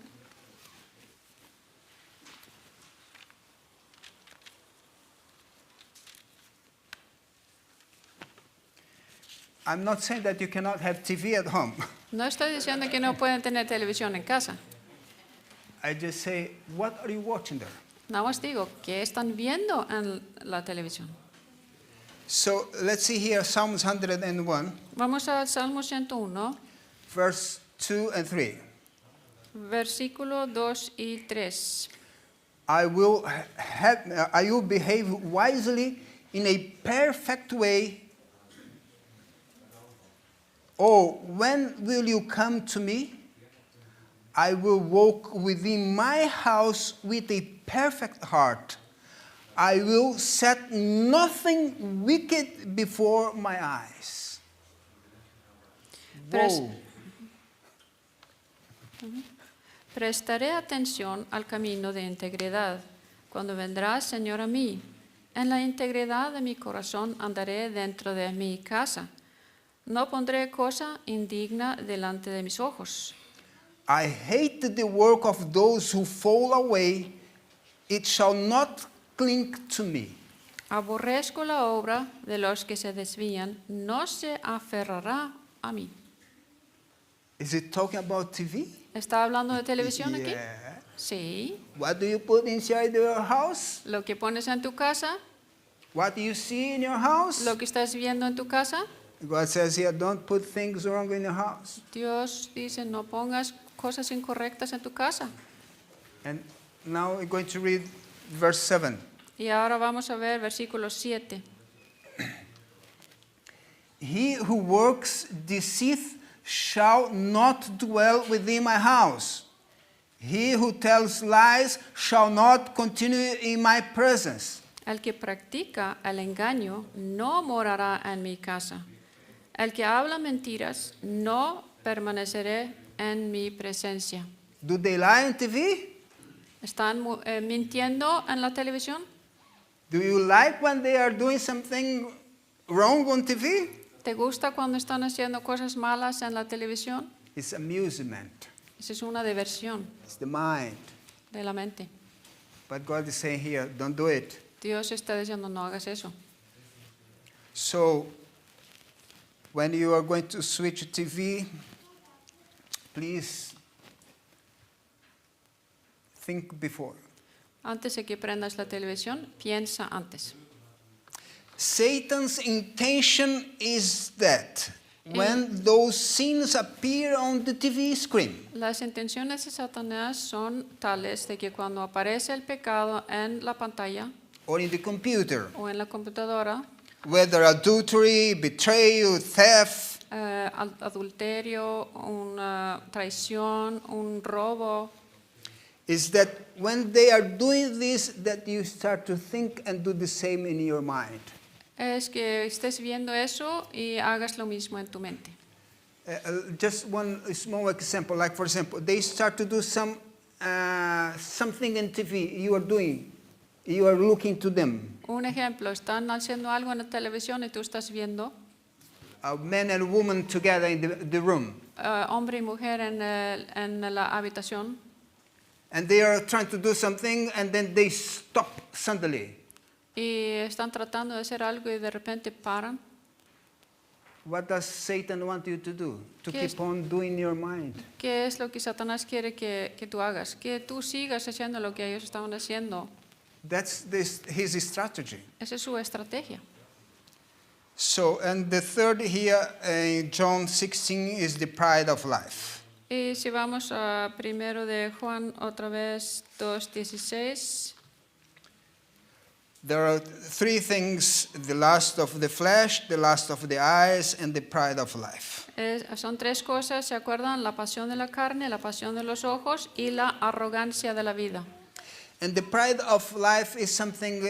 D: I'm not saying that you cannot have TV at home.
C: No estoy diciendo que no pueden tener televisión en casa.
D: I just say, what are you watching there?
C: Nada más digo, ¿qué están viendo en la televisión?
D: So let's see here, Psalms 101,
C: Vamos a Salmo 101,
D: verse 2 and 3.
C: versículo 2 y 3.
D: I will behave wisely in a perfect way. Oh, when will you come to me? I will walk within my house with a perfect heart. I will set nothing wicked before my eyes.
C: Pres-
D: Whoa.
C: Prestaré atención al camino de integridad. Cuando vendrás, Señor, a mí, en la integridad de mi corazón andaré dentro de mi casa. No pondré cosa indigna delante de mis ojos.
D: I hate the work of those who fall away. It shall not cling to me.
C: Aborrezco la obra de los que se desvían, no se aferrará a mí.
D: Is it talking about TV?
C: ¿Está hablando de televisión aquí?
D: Yeah.
C: Sí.
D: What do you put inside your house?
C: Lo que pones en tu casa,
D: What do you see in your house?
C: lo que estás viendo en tu casa,
D: God says here, don't put things wrong in your house.
C: Dios dice, no pongas cosas incorrectas en tu casa.
D: And now we're going to read verse 7.
C: Y ahora vamos a ver versículo 7.
D: He who works deceit shall not dwell within my house. He who tells lies shall not continue in my presence.
C: El que practica el engaño no morará en mi casa. El que habla mentiras no permanecerá en mi presencia.
D: Do they lie on TV?
C: ¿Están mintiendo en la televisión?
D: Do you like when they are doing something wrong on TV?
C: ¿Te gusta cuando están haciendo cosas malas en la televisión?
D: It's amusement.
C: Esa es una diversión
D: It's the mind.
C: de la mente.
D: But God is saying here, don't do it.
C: Dios está diciendo, no hagas eso.
D: So, when you are going to switch TV, please think before.
C: Antes de que prendas la televisión, piensa antes.
D: Satan's intention is that when those sins appear on the TV screen,
C: Las intenciones de Satanás son tales de que cuando aparece el pecado en la pantalla
D: or in the computer,
C: o en la computadora,
D: whether adultery, betrayal, theft,
C: adulterio, una traición, un robo,
D: is that when they are doing this, that you start to think and do the same in your mind.
C: es que estés viendo eso y hagas lo mismo en tu mente.
D: Just one small example, like for example, they start to do something in TV. You are looking to them.
C: Un ejemplo, están haciendo algo en la televisión y tú estás viendo
D: Men and women together in the room,
C: hombre y mujer en la habitación
D: and they are trying to do something, and then they stop suddenly.
C: y están tratando de hacer algo y de repente paran.
D: What does Satan want you to do? To
C: ¿Qué es-
D: keep on doing your mind.
C: ¿Qué es lo que Satanás quiere que tú hagas? Que tú sigas haciendo lo que ellos estaban haciendo.
D: That's his strategy.
C: Esa es su estrategia.
D: So, and the third here in John 16 is the pride of life.
C: Y si vamos a primero de Juan otra vez 2:16,
D: There are three things: the lust of the flesh, the lust of the eyes, and the pride of life.
C: son tres cosas, ¿se acuerdan? La pasión de la carne, la pasión de los ojos y la arrogancia de la vida.
D: And the pride of life is something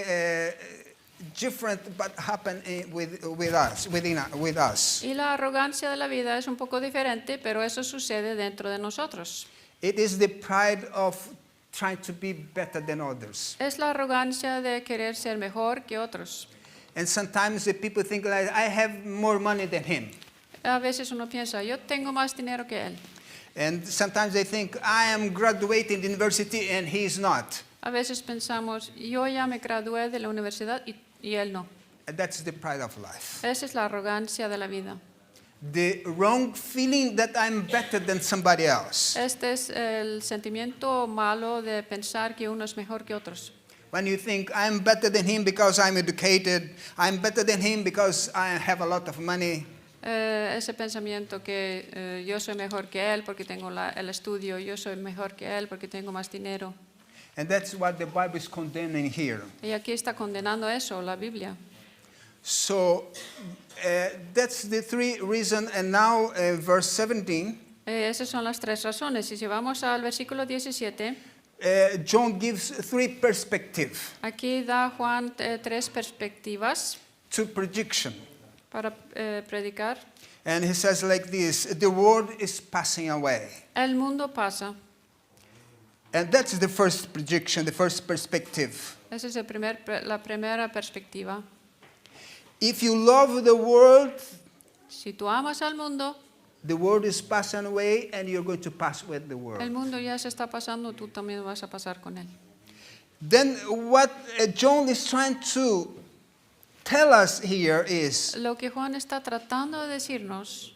D: different, but happen with us.
C: Y la arrogancia de la vida es un poco diferente, pero eso sucede dentro de nosotros.
D: It is the pride of trying to be better than others.
C: Es la arrogancia de querer ser mejor que otros.
D: And sometimes the people think like, I have more money than him.
C: A veces uno piensa, yo tengo más dinero que él.
D: And sometimes they think, I am graduating the university and he is not.
C: A veces pensamos, yo ya me gradué de la universidad y él no.
D: And that's the pride of life.
C: Esa es la arrogancia de la vida.
D: The wrong feeling that I'm better than somebody else.
C: Este es el sentimiento malo de pensar que uno es mejor que otros.
D: When you think, I'm better than him because I'm educated, I'm better than him because I have a lot of money.
C: Ese pensamiento que yo soy mejor que él porque tengo el estudio, yo soy mejor que él porque tengo más dinero.
D: And that's what the Bible is condemning here.
C: Y aquí está condenando eso, la Biblia.
D: So that's the three reasons. And now verse 17,
C: Esas son las tres razones. Y si vamos al versículo 17,
D: John gives three perspectives
C: aquí da Juan tres perspectivas
D: to prediction.
C: para predicar.
D: And he says like this, the world is passing away.
C: El mundo pasa.
D: And that's the first prediction, the first perspective.
C: Esa es la primera perspectiva.
D: If you love the world,
C: Si tú amas al mundo,
D: the world is passing away and you're going to pass with the
C: el
D: world.
C: mundo ya se está pasando, tú también vas a pasar con él.
D: Then what John is trying to tell us here is,
C: Lo que Juan está tratando de decirnos,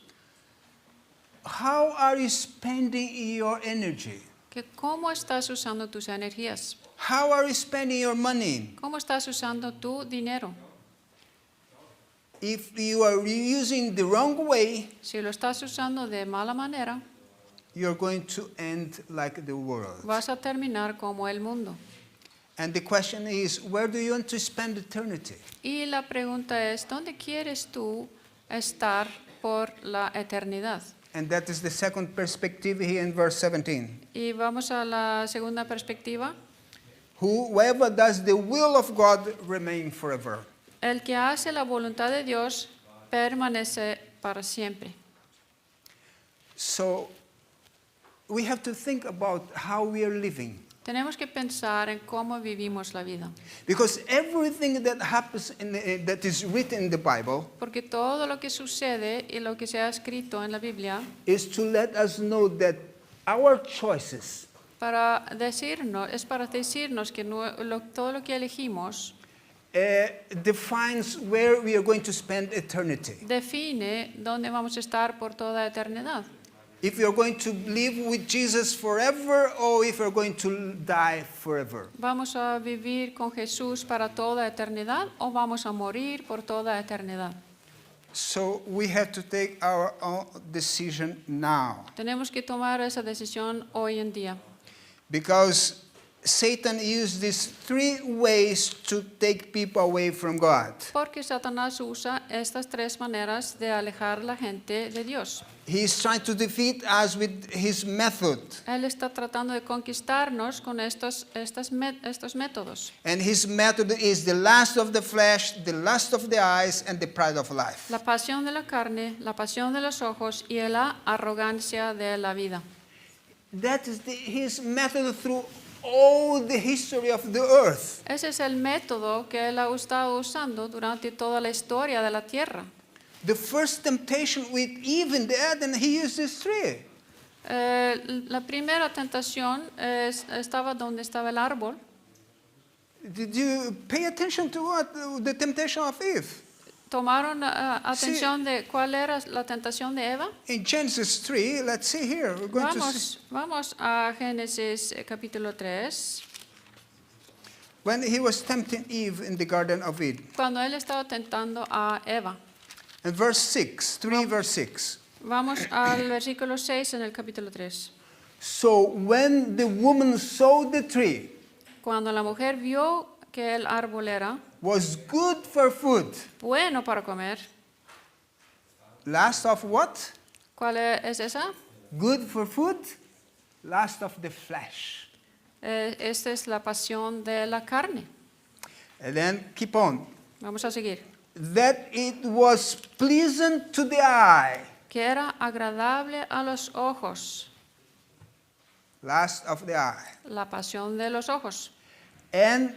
D: how are you spending your energy?
C: que cómo estás usando tus energías,
D: How are you spending your money?
C: cómo estás usando tu dinero.
D: If you are using the wrong way,
C: Si lo estás usando de mala manera,
D: you're going to end like the world.
C: vas a terminar como el mundo.
D: And the question is, where do you want to spend eternity?
C: Y la pregunta es, ¿dónde quieres tú estar por la eternidad?
D: And that is the second perspective here in verse 17.
C: Y vamos a la segunda perspectiva.
D: Whoever does the will of God remain forever.
C: El que hace la voluntad de Dios permanece para siempre.
D: So we have to think about how we are living.
C: Tenemos que pensar en cómo vivimos la vida.
D: Because everything that happens that is written in the Bible
C: Porque todo lo que sucede y lo que se ha escrito en la Biblia
D: is to let us know that our choices
C: es para decirnos que todo lo que elegimos
D: defines where we are going to spend eternity.
C: define dónde vamos a estar por toda eternidad.
D: If you're going to live with Jesus forever or if you're going to die forever.
C: ¿Vamos a vivir con Jesús para toda eternidad o vamos a morir por toda eternidad?
D: So we have to take our own decision now.
C: Tenemos que tomar esa decisión hoy en día.
D: Because Satan used these three ways to take people away from God.
C: Porque Satanás usa estas tres maneras de alejar a la gente de Dios.
D: He's trying to defeat us with his method.
C: Él está tratando de conquistarnos con estos métodos.
D: And his method is the lust of the flesh, the lust of the eyes, and the pride of life.
C: La pasión de la carne, la pasión de los ojos y la arrogancia de la vida.
D: That is his method through all the history of the earth.
C: Ese es el método que él ha estado usando durante toda la historia de la tierra.
D: The first temptation with Eve in the Eden, he used this tree.
C: La primera tentación estaba donde estaba el árbol.
D: Did you pay attention to what the temptation of Eve?
C: ¿Tomaron atención de cuál era la tentación de Eva?
D: In Genesis 3, let's see here. We're going to see.
C: Vamos a Génesis capítulo 3.
D: When he was tempting Eve in the Garden of Eden.
C: Cuando él estaba tentando a Eva.
D: And verse 6, 3 verse 6.
C: Vamos al versículo 6 en el capítulo 3.
D: So when the woman saw the tree
C: Cuando la mujer vio que el árbol era
D: was good for food.
C: bueno para comer.
D: Lust of what?
C: ¿Cuál es esa?
D: Good for food. Lust of the flesh.
C: Esta es la pasión de la carne.
D: And then keep on.
C: Vamos a seguir.
D: That it was pleasant to the eye.
C: Que era agradable a los ojos.
D: Lust of the eye.
C: La pasión de los ojos.
D: And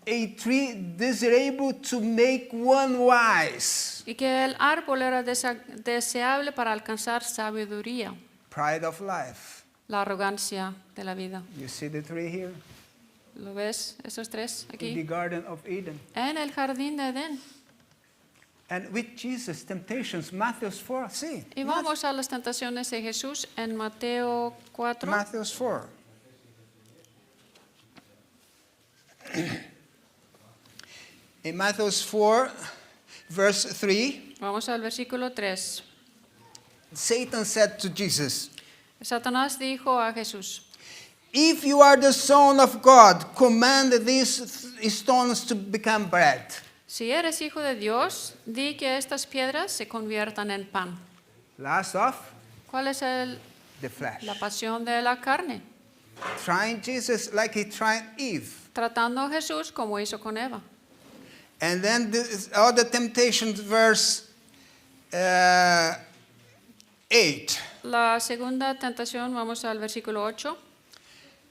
D: a tree desirable to make one wise.
C: Y que el árbol era deseable para alcanzar sabiduría.
D: Pride of life.
C: La arrogancia de la vida.
D: You see the tree here?
C: ¿Lo ves? Esos tres
D: In the
C: aquí.
D: Garden of Eden.
C: En el jardín de Edén.
D: And with Jesus' temptations, Matthew 4, see.
C: Y vamos a las tentaciones de Jesús en Mateo 4.
D: Matthew 4. In Matthew 4, verse 3,
C: Vamos al versículo 3.
D: Satan said to Jesus,
C: Satanás dijo a Jesús,
D: if you are the Son of God, command these stones to become bread.
C: si eres hijo de Dios, di que estas piedras se conviertan en pan.
D: Last of
C: ¿Cuál es
D: the flesh.
C: la pasión de la carne?
D: Trying Jesus like he tried Eve.
C: Tratando a Jesús como hizo con Eva.
D: And then the other temptations, verse 8.
C: La segunda tentación, vamos al versículo 8.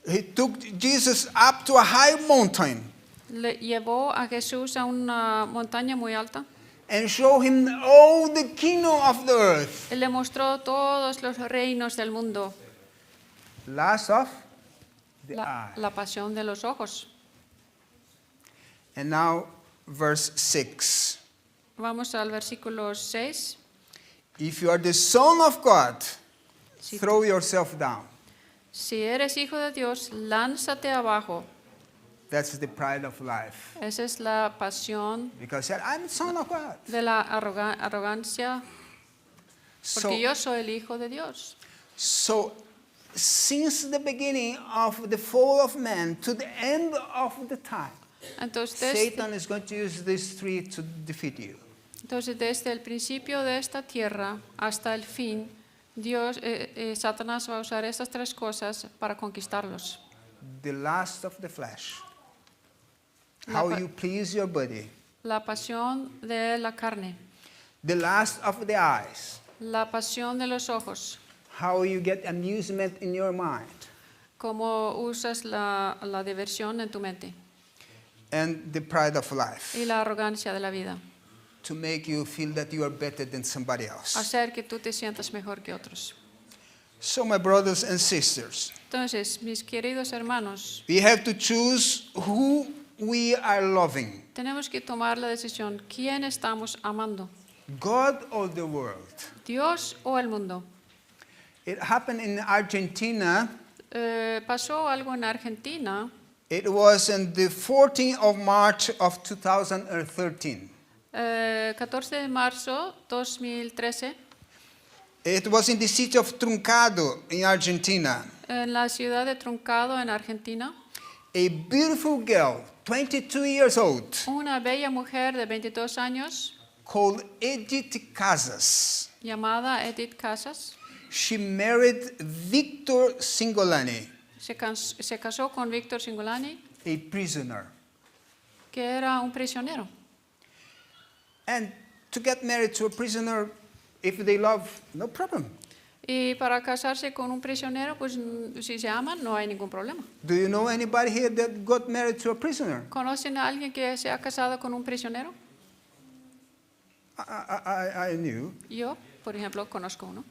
D: He took Jesus up to a high mountain
C: Le llevó a Jesús a una montaña muy alta
D: and showed him all the kingdom of the earth.
C: y le mostró todos los reinos del mundo.
D: Last of the eye.
C: La pasión de los ojos.
D: And now verse 6.
C: Vamos al versículo 6.
D: If you are the Son of God,
C: Si,
D: throw yourself down.
C: si eres hijo de Dios, lánzate abajo.
D: That's the pride of life.
C: Esa es la pasión
D: Because I'm Son of God.
C: de la arrogancia, porque yo soy el hijo de Dios.
D: So since the beginning of the fall of man to the end of the time,
C: Entonces
D: Satan is going to use this tree to defeat you.
C: desde el principio de esta tierra hasta el fin, Satanás va a usar estas tres cosas para conquistarlos.
D: The lust of the flesh,
C: La
D: how
C: pa-
D: you please your body.
C: La pasión de la carne,
D: The lust of the eyes,
C: la pasión de los ojos,
D: how you get amusement in your mind.
C: cómo usas la diversión en tu mente
D: And the pride of life,
C: y la arrogancia de la vida,
D: to make you feel that you are better than somebody else.
C: hacer que tú te sientas mejor que otros.
D: So, my brothers and sisters,
C: Entonces, mis queridos hermanos,
D: we have to choose who we are loving,
C: tenemos que tomar la decisión, ¿quién estamos amando?
D: God or the world.
C: ¿Dios o el mundo?
D: It happened in Argentina.
C: Pasó algo en Argentina,
D: It was on the 14th of March of 2013.
C: 14 de marzo 2013,
D: It was in the city of Truncado in Argentina.
C: en la ciudad de Truncado, en Argentina.
D: A beautiful girl, 22 years old,
C: Una bella mujer de 22 años,
D: called Edith Casas.
C: llamada Edith Casas,
D: She married Victor Singolani,
C: se casó con Víctor Singolani,
D: a prisoner.
C: que era un prisionero.
D: And to get married to a prisoner, if they love, no problem.
C: Y para casarse con un prisionero, pues si se aman, no hay ningún problema.
D: Do you know anybody here that got married to a prisoner?
C: ¿Conocen a alguien que se ha casado con un prisionero?
D: I knew.
C: Yo, por ejemplo, conozco uno.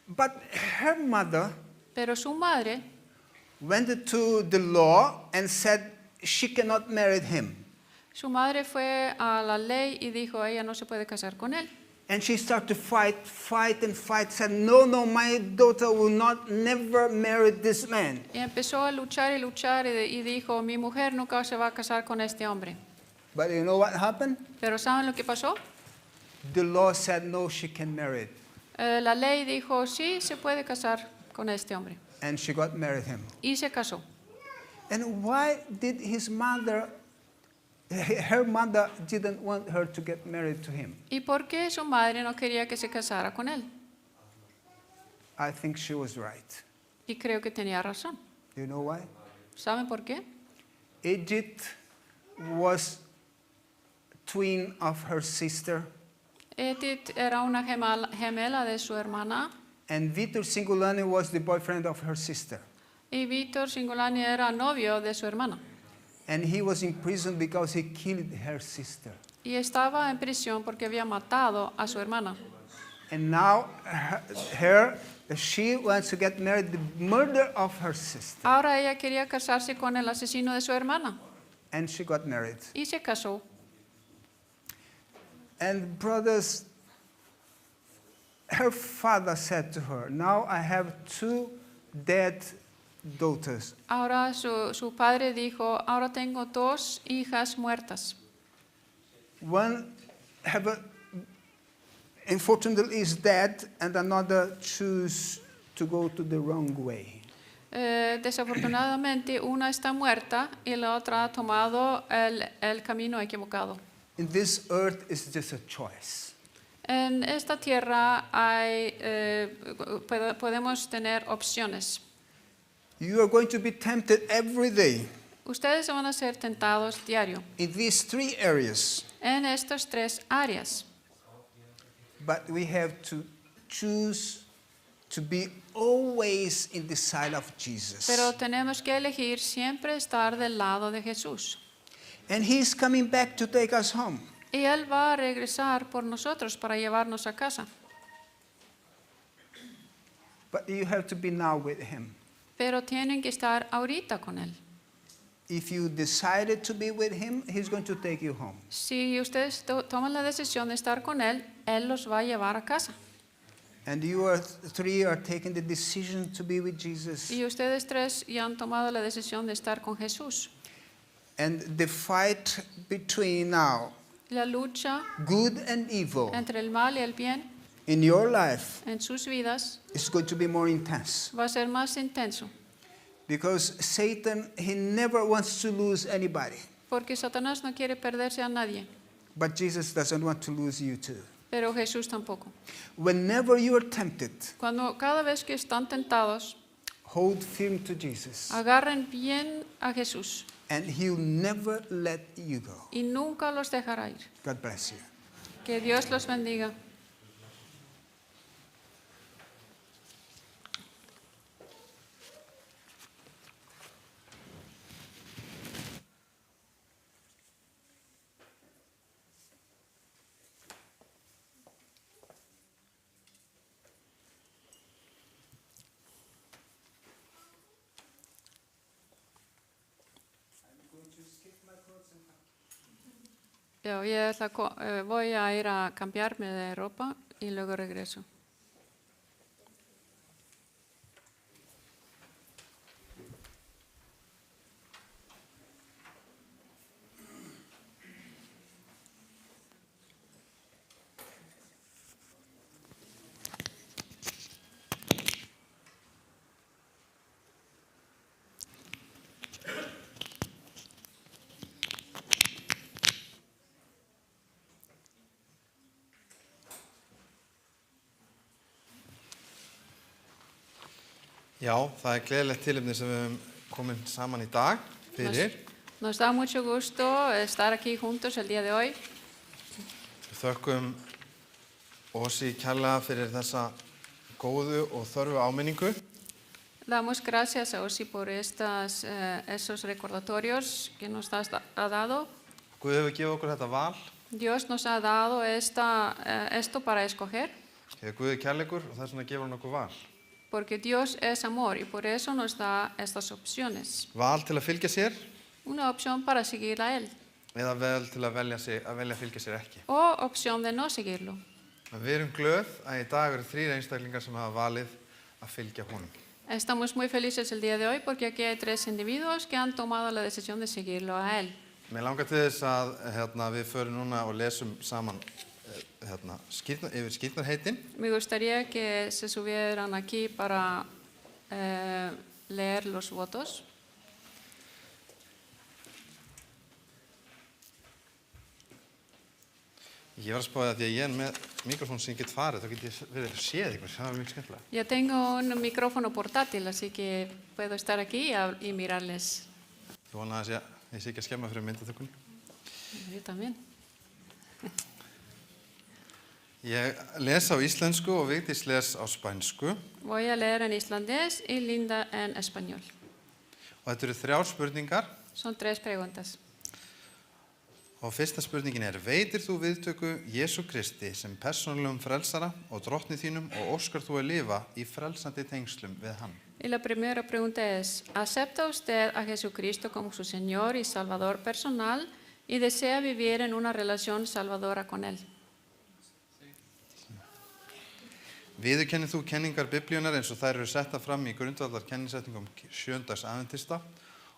D: But her mother
C: Pero su madre
D: went to the law and said she cannot marry him.
C: Su madre fue a la ley y dijo, ella no se puede casar con él.
D: And she started to fight, said, no, my daughter will never marry this man.
C: Y empezó a luchar y dijo, mi mujer nunca se va a casar con este hombre.
D: But you know what happened?
C: Pero ¿saben lo que pasó?
D: The law said, no, she can marry.
C: La ley dijo, sí, se puede casar con este hombre.
D: And she got married him.
C: Y se casó.
D: And why did her mother didn't want her to get married to him?
C: ¿Y por qué su madre no quería que se casara con él?
D: I think she was right.
C: Y creo que tenía razón.
D: Do you know why?
C: ¿Saben por qué?
D: Edith was twin of her sister,
C: Edith era una gemela de su hermana
D: and Vitor Singolani was the boyfriend of her sister.
C: y Víctor Singolani era novio de su hermana.
D: And he was in prison because he killed her sister.
C: Y estaba en prisión porque había matado a su hermana.
D: And now she wants to get married, the murder of her sister.
C: Ahora ella quería casarse con el asesino de su hermana
D: And she got married.
C: y se casó.
D: And brothers, her father said to her, now I have 2 dead daughters.
C: Ahora su padre dijo, ahora tengo 2 hijas muertas.
D: One unfortunately is dead, and another choose to go to the wrong way.
C: Desafortunadamente una está muerta y la otra ha tomado el camino equivocado.
D: In this earth is just a choice.
C: En esta tierra podemos tener opciones.
D: You are going to be tempted every day
C: Ustedes van a ser tentados diario
D: in these 3 areas,
C: en estas 3 áreas.
D: but we have to choose to be always in the side of Jesus.
C: Pero tenemos que elegir siempre estar del lado de Jesús.
D: And he's coming back to take us home.
C: Y Él va a regresar por nosotros para llevarnos a casa.
D: But you have to be now with him.
C: Pero tienen que estar ahorita con Él.
D: If you decided to be with him, he's going to take you home.
C: Si ustedes toman la decisión de estar con Él, Él los va a llevar a casa.
D: And you 3 are taking the decision to be with Jesus.
C: Y ustedes 3 ya han tomado la decisión de estar con Jesús.
D: And the fight between now
C: La lucha
D: good and evil
C: entre el mal y el bien
D: in your life
C: en sus vidas
D: is going to be more intense.
C: va a ser más intenso.
D: Because Satan, he never wants to lose anybody.
C: Porque Satanás no quiere perderse a nadie.
D: But Jesus doesn't want to lose you too.
C: pero Jesús tampoco.
D: Whenever you are tempted,
C: Cada vez que están tentados,
D: hold firm to Jesus,
C: agarren bien a Jesús
D: and He'll never let you go.
C: y nunca los dejará ir.
D: God bless you.
C: Que Dios los bendiga. Voy a ir a cambiarme de ropa y luego regreso.
B: Já, það gleðilegt tilefni sem við höfum komin saman í dag fyrir.
C: Nos da mucho gusto estar aquí juntos el día de hoy.
B: Við þökkum Ósi kærlega fyrir þessa góðu og þörfu áminningu.
C: Damos gracias a Osi por esos recordatorios que nos ha dado.
B: Guð hefur gefið okkur þetta val.
C: Dios nos ha dado esto para escoger.
B: Þegar Guð kærleikur og þess vegna gefur hann okkur val.
C: Porque Dios es amor y por eso nos da estas opciones.
B: Val til að fylgja sér
C: Una opción para seguir a Él
B: eða vel til að velja að fylgja sér ekki.
C: o opción de no seguirlo.
B: Við erum glöð að í dag eru 3 einstaklingar sem hafa valið að fylgja honum.
C: Estamos muy felices el día de hoy porque aquí hay 3 individuos que han tomado la decisión de seguirlo a Él.
B: Mér langar til þess að við förum núna og lesum saman yfir skírnarheitin.
C: Me gustaría que se subieran aquí para leer los votos.
B: Ég var að spáði að því að ég er með mikrofón sem ég get farið, þá get ég verið að séð ykkur, það var mjög skemmtilega.
C: Yo tengo un micrófono portátil, así que puedo estar aquí y mirarles.
B: Ég vona að ég sé ekki að skemma fyrir myndatökunni.
C: Yo también.
B: Ég les á íslensku og Vigdís les á spænsku.
C: Voy a leer en islandés y Linda en español.
B: Og þetta eru 3 spurningar.
C: Son 3 preguntas.
B: Og fyrsta spurningin er: veitir þú viðtöku Jesú Kristi sem persónulegum frelsara og drottni þínum og óskar þú að lifa í frelsandi tengslum við hann?
C: Y la primera pregunta es: ¿acepta usted a Jesucristo como su Señor y Salvador personal y desea vivir en una relación salvadora con Él?
B: Viðurkennir þú kenningar Biblíunnar eins og þær eru settar fram í grundvallar kennisetningum sjöndags adventista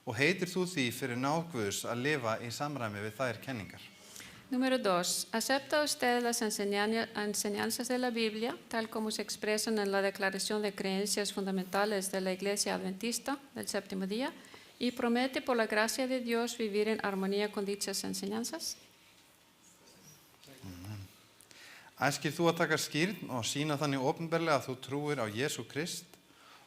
B: og heitir þú því fyrir náð Guðs að lifa í samræmi við þær kenningar?
C: Número 2. ¿Acepta usted las enseñanzas de la Biblia, tal como se expresan en la Declaración de Creencias Fundamentales de la Iglesia Adventista del Séptimo Día y promete por la gracia de Dios vivir en armonía con dichas enseñanzas?
B: Æskir þú að taka skírn og sýna þannig opinberlega að þú trúir á Jesú Krist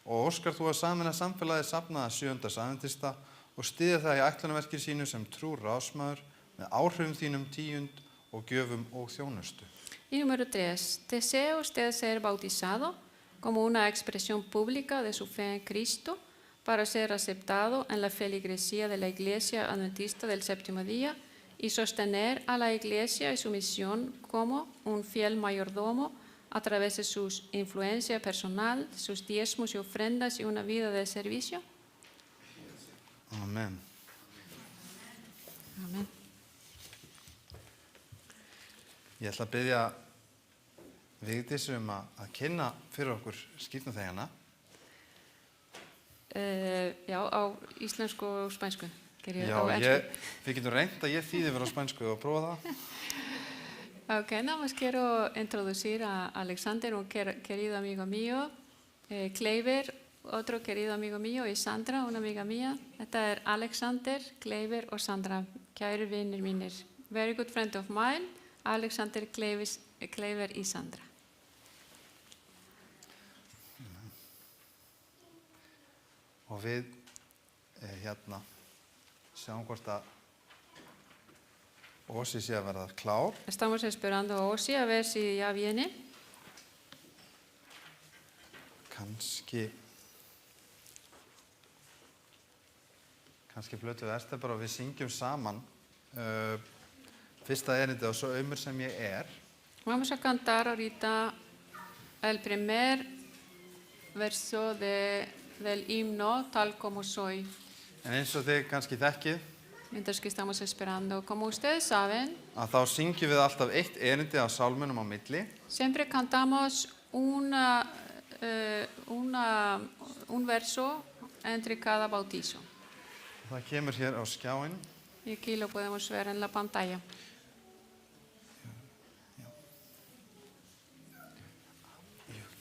B: og óskar þú að sameina samfélagið safnaða sjöundags adventista og styðja það í ætlunarverki sínu sem trúr ráðsmaður með áhrifum þínum, tíund og gjöfum og þjónustu?
C: Y número 3. ¿Desea usted ser bautizado como una expresión pública de su fe en Cristo para ser aceptado en la feligresía de la Iglesia Adventista del Séptimo Día y sostener a la Iglesia y su misión como un fiel mayordomo a través de su influencia personal, sus diezmos y ofrendas y una vida de servicio?
B: Amen.
C: Amén.
B: Ég ætla að biðja Vigdísi að kynna fyrir okkur skírnarþegana.
C: Já, á íslensku og spænsku.
B: Já, við getum reynt að ég þýði vera á spænsku og prófa það.
C: Ok, nada más quiero introducir a Alexander, un querido amigo mío, Kleiver, otro querido amigo mío, y Sandra, una amiga mía. Þetta er Alexander, Kleiver og Sandra, kæru vinir mínir. Very good friend of mine, Alexander, Kleiver Ísandra.
B: Og við hérna sjáum hvort að Ósi sé að verða klár.
C: Estamos esperando a Osi a ver si ya viene.
B: Kannski flötuð Ester bara og við syngjum saman fyrsta erindi og svo aumur sem ég er.
C: Vamos a cantar ahorita el primer verso del himno, tal como soy.
B: En eins og þið kannski þekkið,
C: Mientras que estamos esperando, como ustedes saben,
B: að þá syngjum við alltaf eitt erindi af sálmunum á milli.
C: siempre cantamos un verso entre cada bautizo.
B: Það kemur hér á skjáinn.
C: Y aquí lo podemos ver en la pantalla.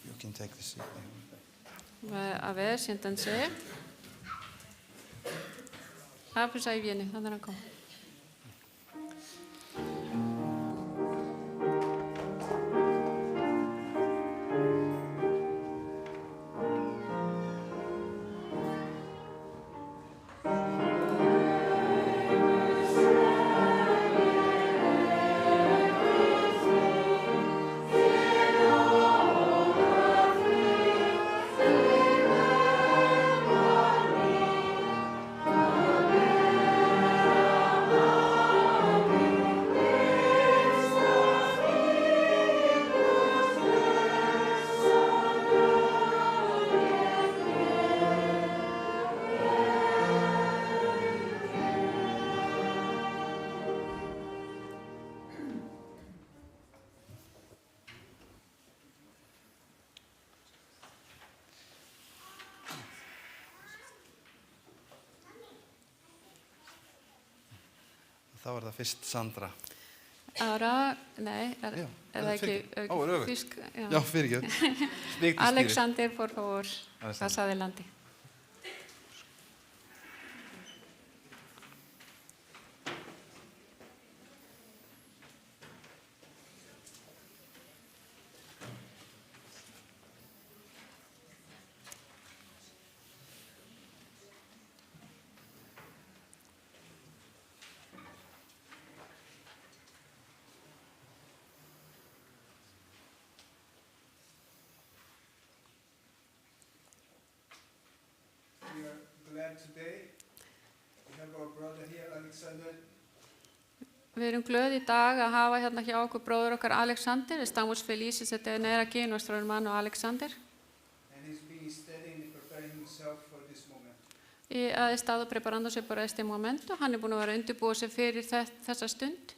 B: You can take this.
C: A ver, siéntense. Ah, pues ahí viene, ¿dónde la como?
B: Þá er það fyrst Sandra.
C: Ahora, nei,
B: Já,
C: er það ekki
B: öfugt.
C: þýsk?
B: Já, fyrirgefðu.
C: Alexander, por favor,
B: Alexander.
C: pasa adelante.
D: We are glad today. We have our brother here, Alexander.
C: Við erum glöð í dag að hafa hérna hjá okkur bróður okkar Alexander. Estamos felices de tener aquí nuestro hermano Alexander.
D: And he's been studying and preparing himself for this moment.
C: Y ha estado preparándose para este momento. Hann búinn að vera undirbúið sig fyrir þessa stund.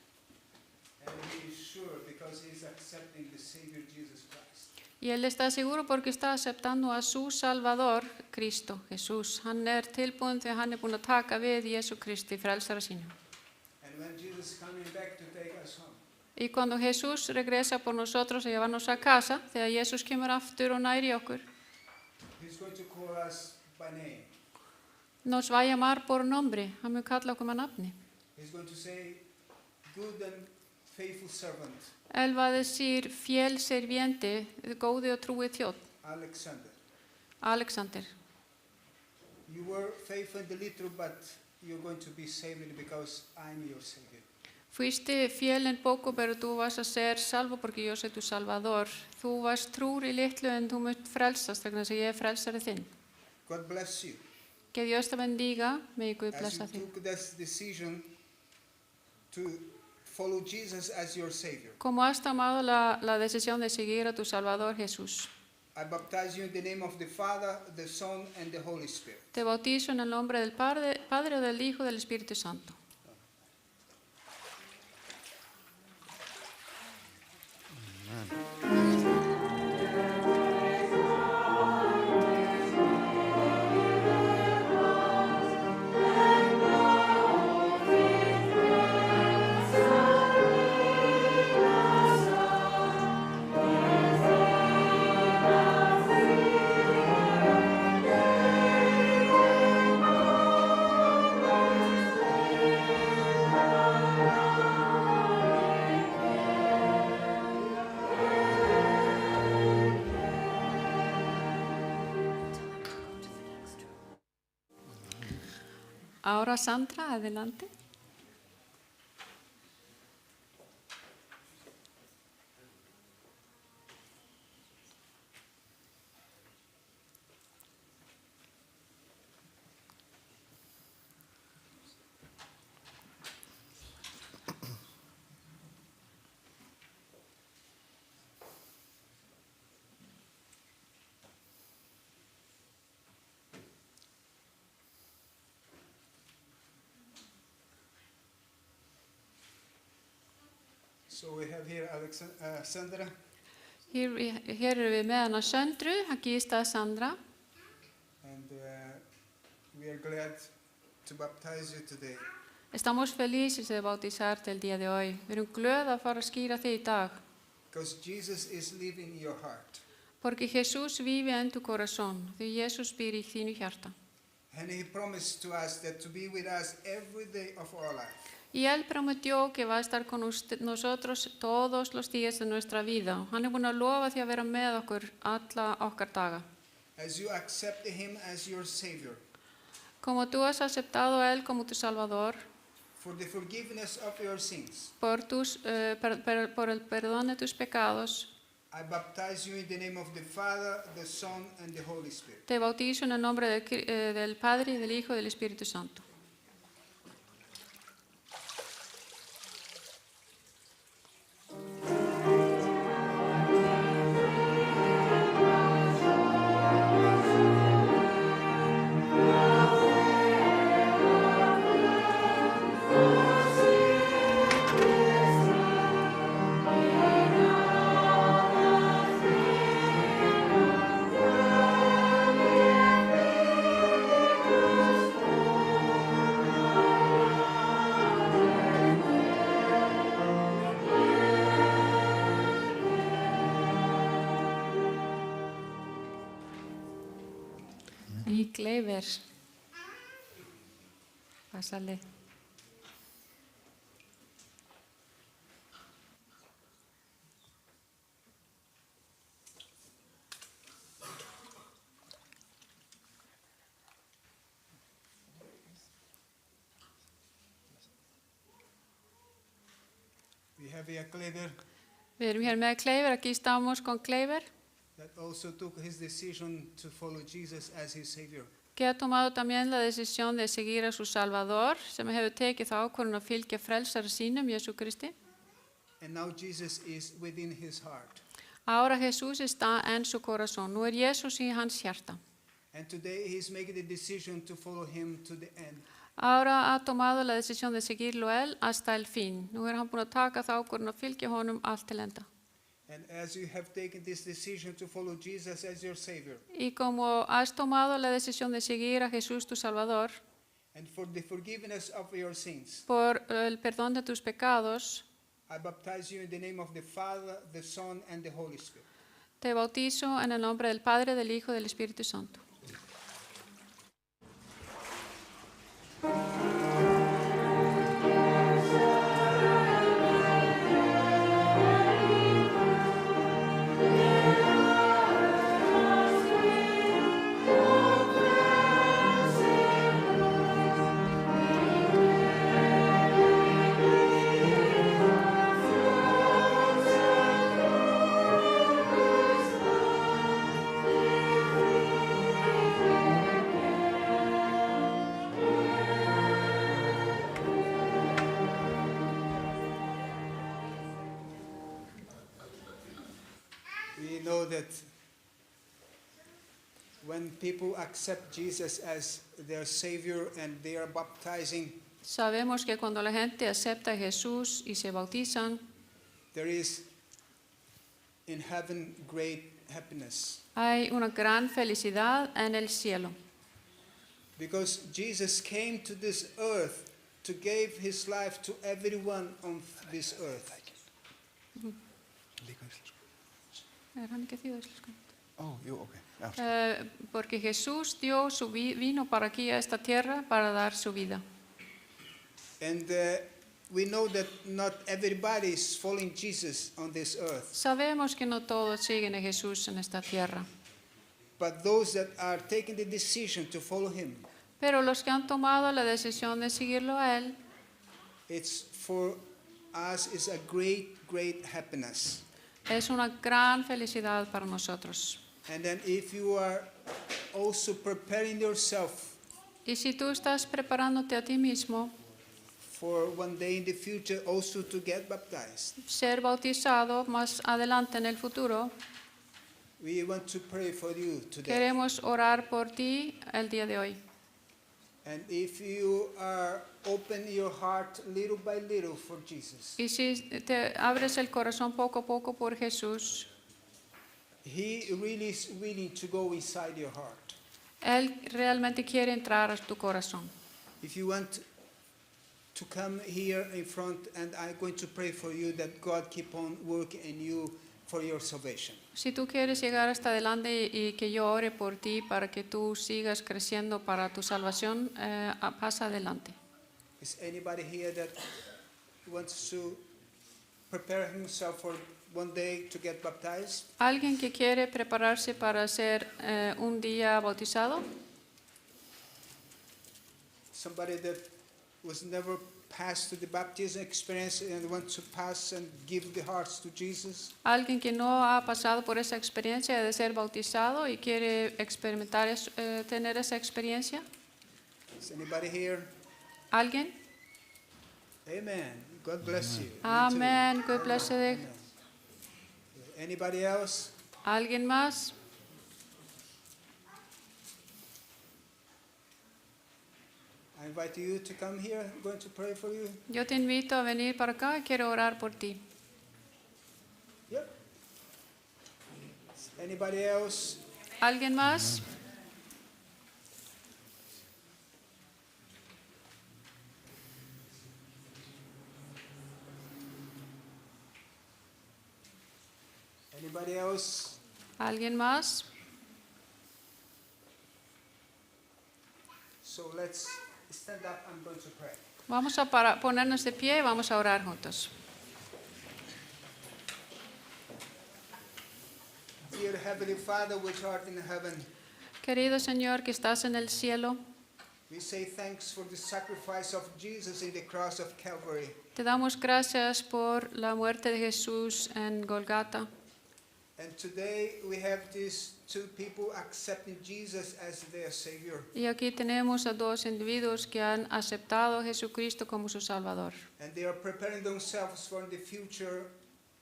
D: And he is sure because he is accepting the Savior Jesus Christ.
C: Y él está seguro porque está aceptando a su Salvador, Cristo, Jesús. Hann tilbúinn því að hann búinn að taka við Jesú Kristi, frelsara sínu.
D: And when Jesus is coming back to take us home,
C: Y cuando Jesús regresa por nosotros a llevarnos a casa, þegar Jesús kemur aftur og næri okkur,
D: he's going to call us by name.
C: nos va a llamar por nombre. Hann mun kalla okkur með nafni.
D: He's going to say, good and faithful servant,
C: Él va a decir, fiel serviente, góði og trúi þjónn,
D: Alexander.
C: Alexander.
D: You were faithful in the little, but you're going to be saved because I'm your Savior.
C: Fuiste fiel en poco, pero tú vas a ser salvo porque yo soy tu Salvador. Þú varst trúr í litlu en þú munt frelsast vegna þess að ég frelsari þinn.
D: God bless you.
C: Que Dios te bendiga, megi Guð
D: As
C: blessa
D: you
C: þig.
D: took this decision to follow Jesus as your Savior,
C: Como has tomado la decisión de seguir a tu Salvador Jesús,
D: I baptize you in the name of the Father, the Son, and the Holy Spirit.
C: te bautizo en el nombre del Padre, del Hijo y del Espíritu Santo. Ahora Sandra, adelante.
D: So we have here Sandra.
C: Hér erum við með hana Söndru, aquí está Sandra.
D: And we are glad to baptize you today.
C: Estamos felices de bautizarte el día de hoy. Við erum glöð að fara að skýra þig í dag.
D: Because Jesus is living in your heart.
C: Porque Jesús vive en tu corazón, því Jesús býr í þínu hjarta.
D: And he promised to us that to be with us every day of our life.
C: Y Él prometió que va a estar con nosotros todos los días de nuestra vida. Hann búinn að lofa því að vera með okkur alla okkar daga.
D: As you accept him as your Savior,
C: Como tú has aceptado a Él como tu Salvador,
D: for the forgiveness of your sins,
C: por el perdón de tus pecados,
D: I baptize you in the name of the Father, the Son, and the Holy Spirit.
C: te bautizo en el nombre del Padre, y del Hijo y del Espíritu Santo. Y Clever. Pásale.
D: We have here Clever
C: Við erum hér með Clever, aquí estamos con Clever,
D: that also took his decision to follow Jesus as his Savior.
C: que ha tomado también la decisión de seguir a su Salvador, sem hefur tekið þá ákvörðun að fylgja frelsara sínum, Jesúkristi.
D: And now Jesus is within his heart.
C: Ahora Jesús está en su corazón, nú Jesús í hans hjarta.
D: And today he's making the decision to follow him to the end.
C: Ahora ha tomado la decisión de seguirlo a él hasta el fin. Nú hann búinn að taka þá ákvörðun að fylgja honum allt til enda.
D: And as you have taken this decision to follow Jesus as your Savior,
C: Y como has tomado la decisión de seguir a Jesús tu Salvador,
D: and for the forgiveness of your sins,
C: por el perdón de tus pecados,
D: I baptize you in the name of the Father, the Son, and the Holy Spirit.
C: te bautizo en el nombre del Padre, del Hijo y del Espíritu Santo.
D: We know that when people accept Jesus as their Savior and they are baptizing,
C: Sabemos que cuando la gente acepta a Jesús y se bautizan,
D: there is in heaven great happiness.
C: hay una gran felicidad en el cielo.
D: Because Jesus came to this earth to give his life to everyone on this earth.
C: Hann ekki þýða íslensku?
B: Oh, jú, ok.
C: Porque Jesús vino para aquí a esta tierra para dar su vida.
D: And we know that not everybody is following Jesus on this earth.
C: Sabemos que no todos siguen a Jesús en esta tierra,
D: But those that are taking the decision to follow him,
C: Pero los que han tomado la decisión de seguirlo a Él,
D: it's for us is a great, great happiness.
C: es una gran felicidad para nosotros.
D: And then if you are also preparing yourself
C: Y si tú estás preparándote a ti mismo,
D: for one day in the future also to get baptized,
C: ser bautizado más adelante en el futuro,
D: we want to pray for you today.
C: queremos orar por ti el día de hoy.
D: And if you are open your heart little by little for Jesus,
C: Y si te abres el corazón poco a poco por Jesús,
D: He really is willing to go inside your heart.
C: Él realmente quiere entrar a tu corazón.
D: If you want to come here in front, and I'm going to pray for you that God keep on working in you for your salvation.
C: Si tú quieres llegar hasta adelante y que yo ore por ti para que tú sigas creciendo para tu salvación, pasa adelante.
D: Is anybody here that wants to prepare himself for one day to get baptized?
C: ¿Alguien que quiere prepararse para ser un día bautizado?
D: Somebody that was never passed to the baptism experience and wants to pass and give the hearts to Jesus?
C: ¿Alguien que no ha pasado por esa experiencia de ser bautizado y quiere experimentar, tener esa experiencia?
D: Is anybody here?
C: ¿Alguien?
D: Amen. God bless you. You too.
C: Amén. God bless you.
D: Amen. Anybody else?
C: ¿Alguien más?
D: I invite you to come here. I'm going to pray for you.
C: Yo te invito a venir para acá y quiero orar por ti.
D: Yep. Anybody else?
C: ¿Alguien más?
D: Anybody else?
C: ¿Alguien más?
D: So let's stand up. I'm going to pray.
C: Vamos a ponernos de pie y vamos a orar juntos.
D: Dear Heavenly Father, which art in heaven,
C: Querido Señor que estás en el cielo,
D: we say thanks for the sacrifice of Jesus in the cross of Calvary.
C: te damos gracias por la muerte de Jesús en Golgata.
D: And today we have these two people accepting Jesus as their Savior.
C: Y aquí tenemos a dos individuos que han aceptado a Jesucristo como su Salvador.
D: And they are preparing themselves for the future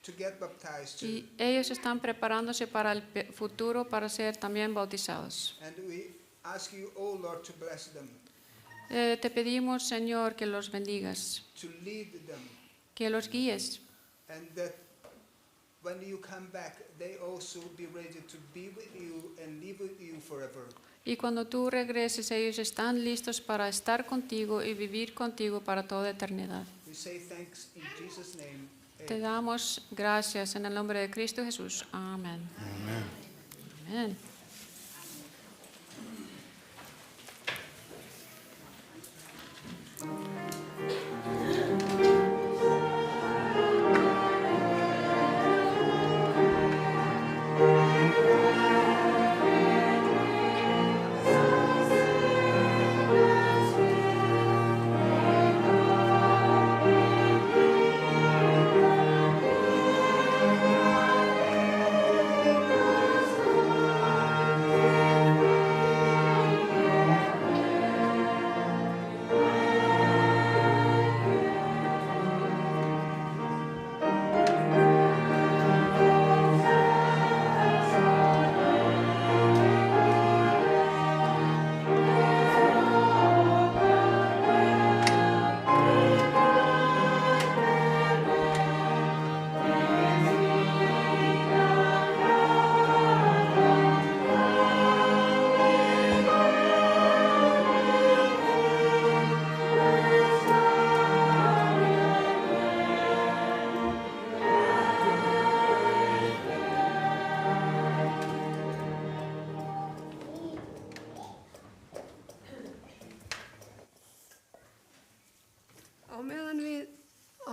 D: to get baptized too.
C: Y ellos están preparándose para el futuro para ser también bautizados.
D: And we ask you, oh Lord, to bless them,
C: Te pedimos, Señor, que los bendigas,
D: to lead them,
C: que los guíes,
D: and that when you come back, they also be ready to be with you and live with you forever.
C: y cuando tú regreses ellos están listos para estar contigo y vivir contigo para toda eternidad.
D: We say thanks in Jesus' name.
C: Te damos gracias en el nombre de Cristo Jesús. Amén. Amén.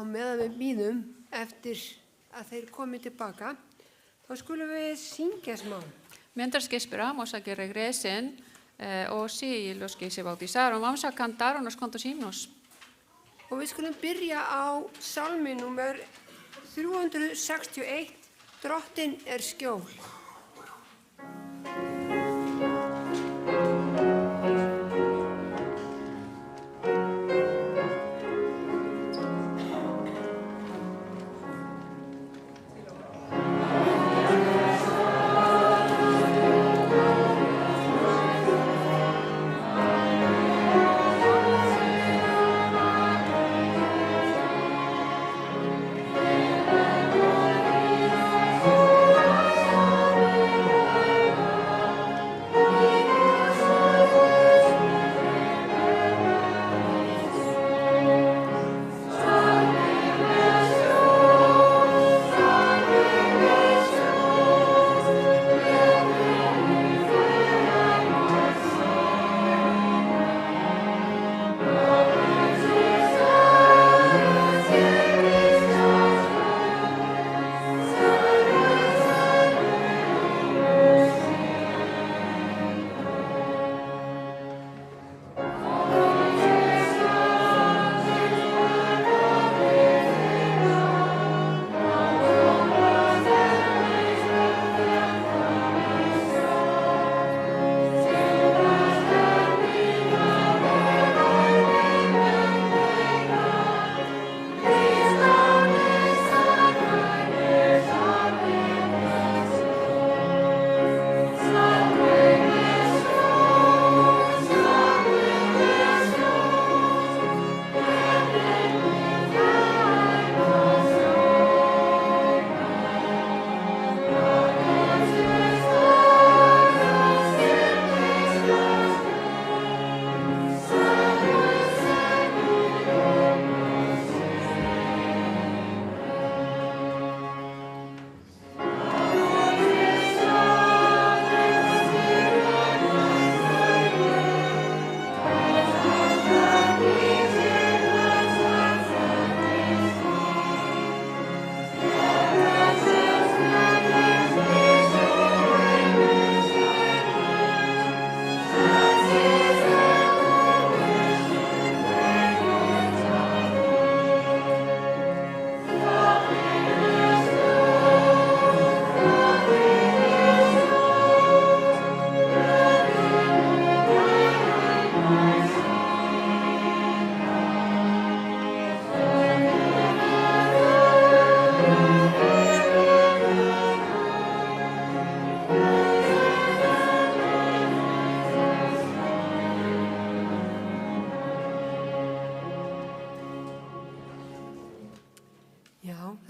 A: Á meðan við bíðum eftir að þeir komi tilbaka, þá skulum við syngja smá.
C: Mientras que esperamos a que regresen, Osi los que se bautizaron. Vamos a cantar unos cuantos himnos.
A: Og við skulum byrja á salmi númer 361, Drottin skjól.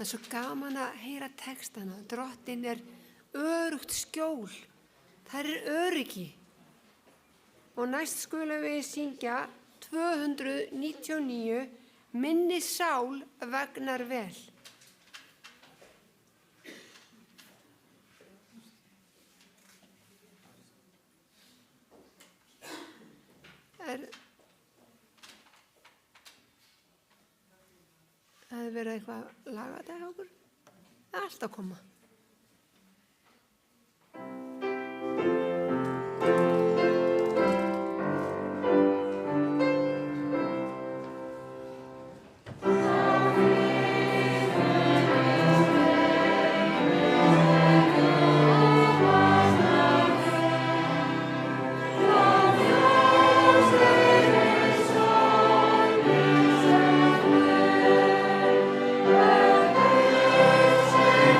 A: Það er svo gaman að heyra textana. Drottin öruggt skjól. Það öryggi. Og næst skulum við syngja 299, Minni sál vegnar vel. Það verið eitthvað lagað hjá okkur. Það er allt að koma.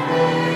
E: Amen.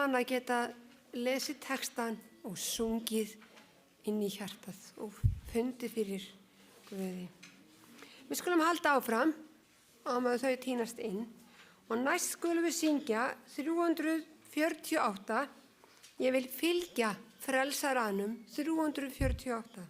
A: gaman að geta lesið textan og sungið inn í hjartað og fundið fyrir Guði. Við skulum halda áfram á meðan þau tínast inn og næst skulum við syngja 348. Ég vil fylgja frelsaranum 348.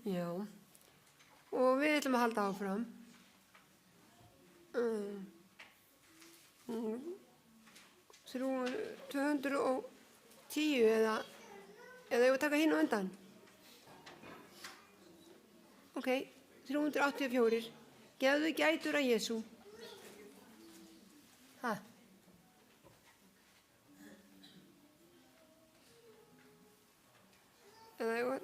A: Já, og við ætlum að halda áfram. 210 eða ég var að taka hinn á undan. Ok, 384. Gefðu gætur að Jesú. Ha? Eða ég var...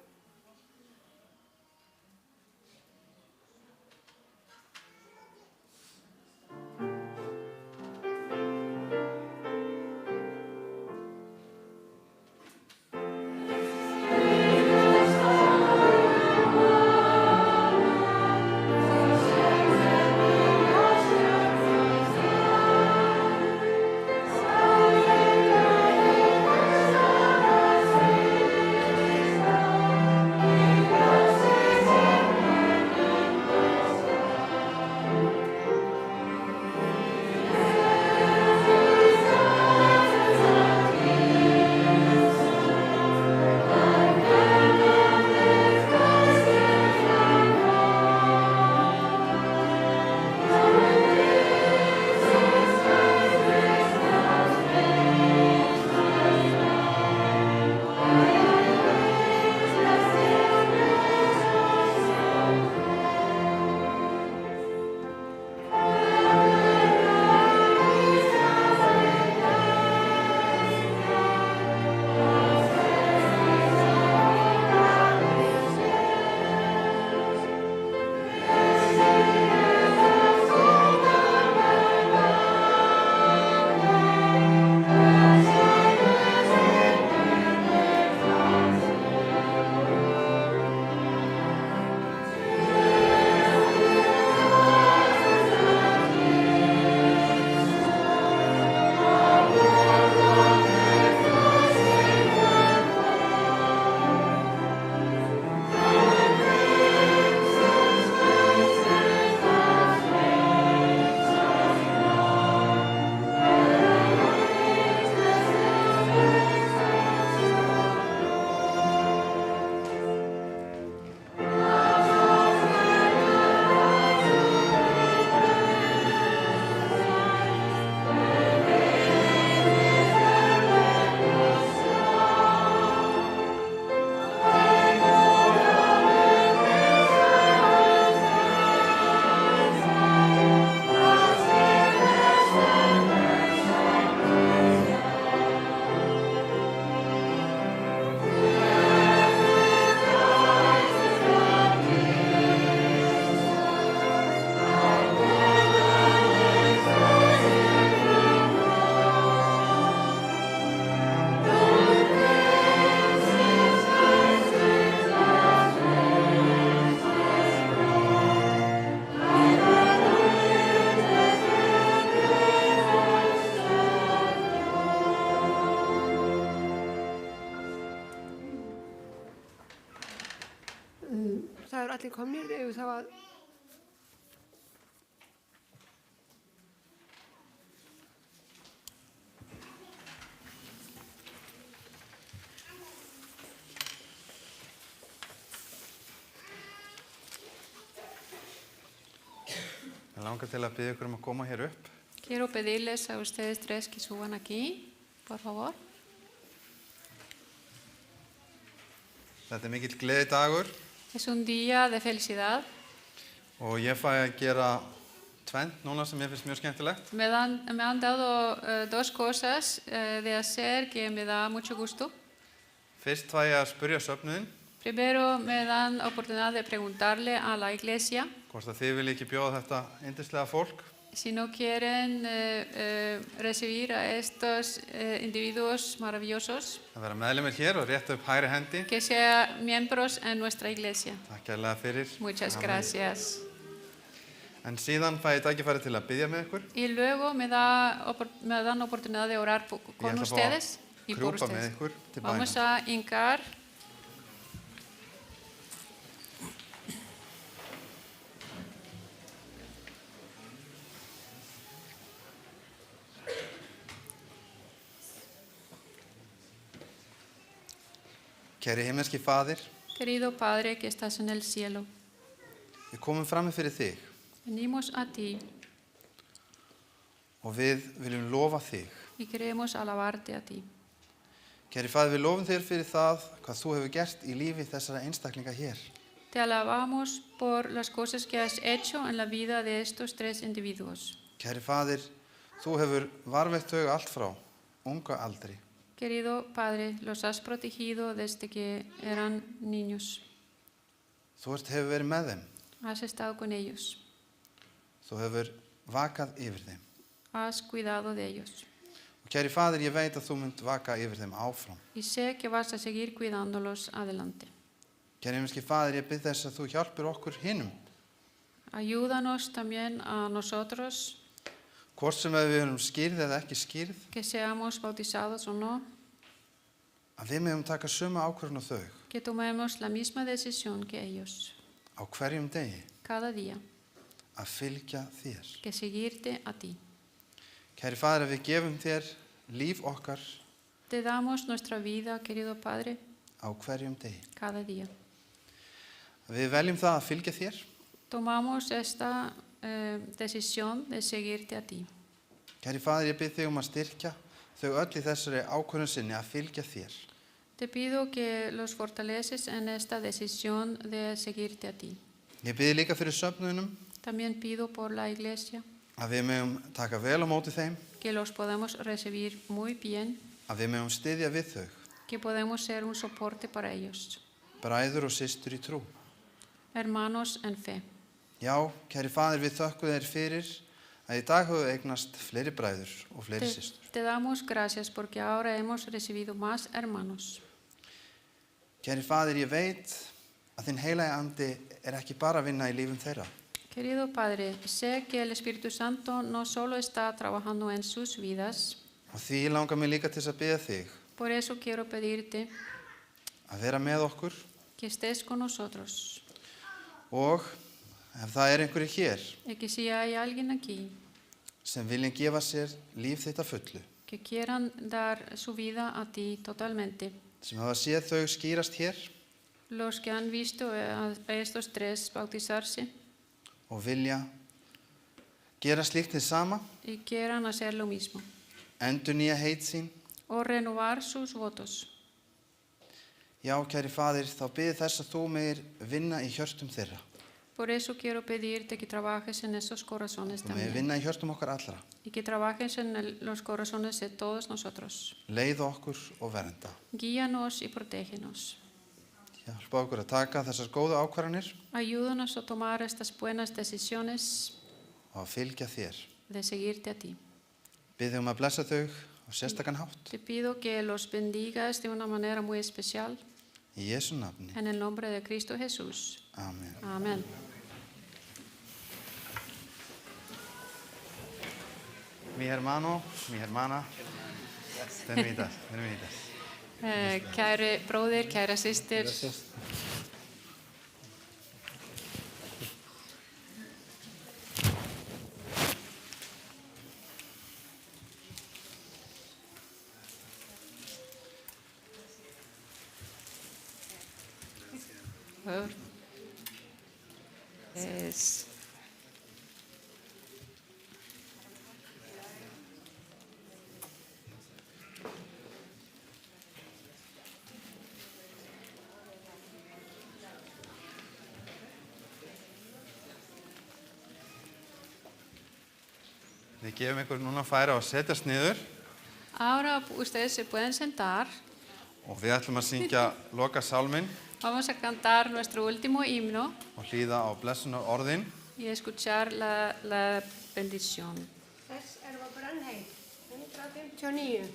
A: það eru allir komnir, ef þá að
B: Ég langar til að biðja ykkur að koma hér upp.
C: Quiero pedirles a ustedes tres que suban aquí, por favor.
B: Þetta mikill gleðidagur
C: Es un día de felicidad.
B: og ég fæ að gera tvennt núna sem ég finnst mjög skemmtilegt.
C: Me han dado dos cosas de hacer que me da mucho gusto.
B: Fyrst fæ ég að spyrja söfnuðinn
C: Primero me dan oportunidad de preguntarle a la iglesia
B: hvort að þið vilja ekki bjóða þetta yndislega fólk
C: si no quieren recibir a estos individuos maravillosos,
B: að vera meðlimir hér og rétta upp hægri hendi.
C: que sean miembros en nuestra iglesia.
B: Takk kærlega fyrir.
C: Muchas
B: Amen.
C: gracias.
B: En síðan fæ ég tækifæri til að biðja með ykkur.
C: Y luego me dan oportunidad de orar
B: Ég
C: con
B: ætla að
C: ustedes
B: fá
C: y
B: að
C: por
B: krjúpa með
C: ustedes.
B: ykkur til
C: Vamos
B: bæna.
C: a hincar.
B: Kæri himneski faðir,
C: Querido Padre que estás en el cielo,
B: við komum fram fyrir þig
C: venimos a ti
B: og við viljum lofa þig.
C: y queremos alabarte a ti.
B: Kæri faðir, við lofum þér fyrir það hvað þú hefur gert í lífi þessara einstaklinga hér.
C: Te alabamos por las cosas que has hecho en la vida de estos tres individuos.
B: Kæri faðir, þú hefur varveitt þau allt frá unga aldri.
C: Querido Padre, los has protegido desde que eran niños.
B: Þú hefur verið með þeim.
C: Has estado con ellos.
B: Þú hefur vakað yfir þeim.
C: Has cuidado de ellos.
B: Og kæri faðir, ég veit að þú munt vaka yfir þeim áfram.
C: Y sé que vas a seguir cuidándolos adelante.
B: Kæri himneski faðir, ég bið þess að þú hjálpir okkur hinum.
C: Ayúdanos también a nosotros,
B: Hvort sem við erum skýrð eða ekki skýrð,
C: que seamos bautizados o no,
B: að við meðum taka sömu ákvörðun á þau
C: que tomemos la misma decisión que ellos,
B: á hverjum degi
C: cada día,
B: að fylgja þér.
C: que seguirte a ti.
B: Kæri faðir, að við gefum þér líf okkar
C: Te damos nuestra vida, querido Padre,
B: á hverjum degi.
C: cada día.
B: Að við veljum það að fylgja þér.
C: Tomamos esta decisión de seguirte a ti.
B: Kæri faðir, ég bið þig að styrkja þau öll í þessari ákvörðun sinni að fylgja þér.
C: Te pido que los fortaleces en esta decisión de seguirte a ti.
B: Ég bið líka fyrir söfnuðinum
C: También pido por la iglesia
B: að við megum taka vel á móti þeim,
C: que los podemos recibir muy bien,
B: að við megum styðja við þau,
C: que podemos ser un soporte para ellos,
B: bræður og systur í trú.
C: hermanos en fe.
B: Já, kæri faðir, við þökkum þér fyrir að í dag höfum við eignast fleiri bræður og fleiri systur.
C: Te damos gracias porque ahora hemos recibido más hermanos.
B: Kæri faðir, ég veit að þinn heilagi andi ekki bara að vinna í lífum þeirra.
C: Querido Padre, sé que el Espíritu Santo no solo está trabajando en sus vidas,
B: Og því langar mig líka til þess að biðja þig
C: por eso quiero pedirte
B: að vera með okkur
C: que estés con nosotros
B: og ef það einhverjir hér
C: y que si hay alguien aquí
B: sem vilja gefa sér líf þitt að fullu,
C: que quieran dar su vida a ti totalmente,
B: sem hafa séð þau skýrast hér
C: los que han visto a estos tres bautizarse
B: og vilja gera slíkt hið sama,
C: y quieran hacer lo mismo,
B: endurnýja heit sín.
C: o renovar sus votos.
B: Já, kæri faðir, þá biði þess að þú megir vinna í hjörtum þeirra
C: Por eso quiero pedirte que trabajes en esos corazones
B: og megir
C: también
B: vinna í hjörtum okkar allra,
C: y que trabajes en los corazones de todos nosotros.
B: leiða okkur og vernda.
C: Guíanos y protégenos.
B: Hjálpa okkur að taka þessar góðu ákvarðanir
C: Ayúdanos a tomar estas buenas decisiones
B: og að fylgja þér.
C: de seguirte a ti.
B: Biðjum að blessa þau á sérstakann hátt.
C: Te pido que los bendigas de una manera muy especial
B: Í Jesú nafni.
C: en el nombre de Cristo Jesús.
B: Amén.
C: Amén.
B: Mi hermano, mi hermana, benvidas, benvidas.
C: Kæri bróðir, kæra systir, Earth. Yes.
B: Við gefum ykkur núna færi á að setjast niður
C: Ahora ustedes se pueden sentar.
B: og við ætlum að syngja loka sálminn
C: Vamos a cantar nuestro último himno
B: og hlýða á blessunar orðin.
C: y escuchar la bendición.
A: Þess var brennheit, 159.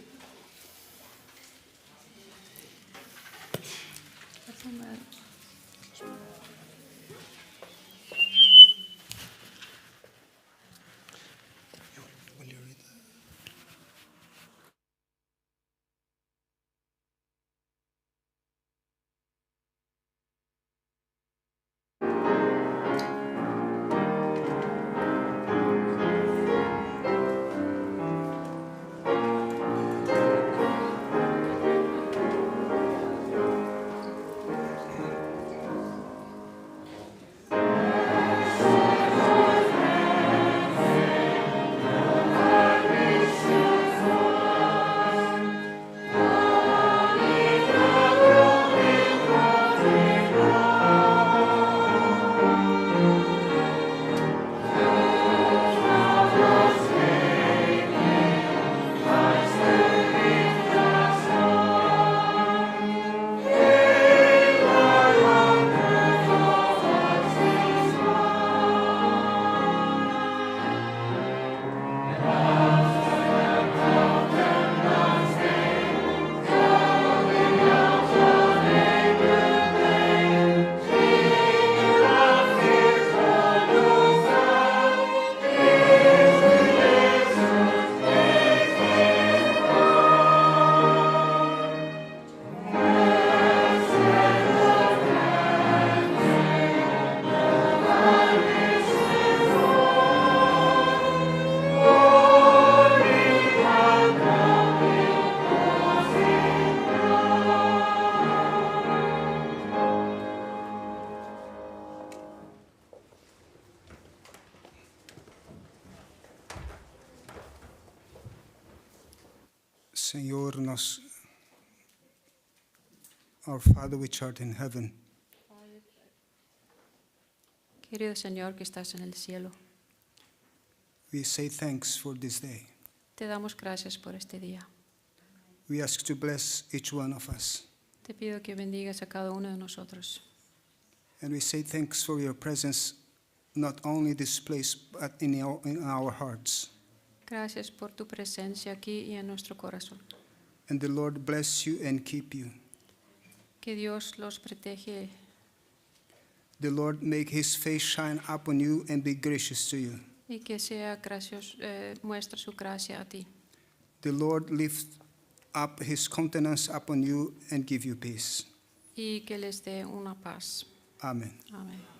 D: Señor, our Father which art in heaven,
C: Querido Señor que estás en el cielo,
D: we say thanks for this day.
C: te damos gracias por este día.
D: We ask to bless each one of us.
C: Te pido que bendigas a cada uno de nosotros.
D: And we say thanks for your presence, not only this place, but in our hearts.
C: Gracias por tu presencia aquí y en nuestro corazón.
D: And the Lord bless you and keep you.
C: Que Dios los protege.
D: The Lord make his face shine upon you and be gracious to you.
C: Y que sea gracioso, muestra su gracia a ti.
D: The Lord lift up his countenance upon you and give you peace.
C: Y que les dé una paz.
D: Amen.
C: Amén.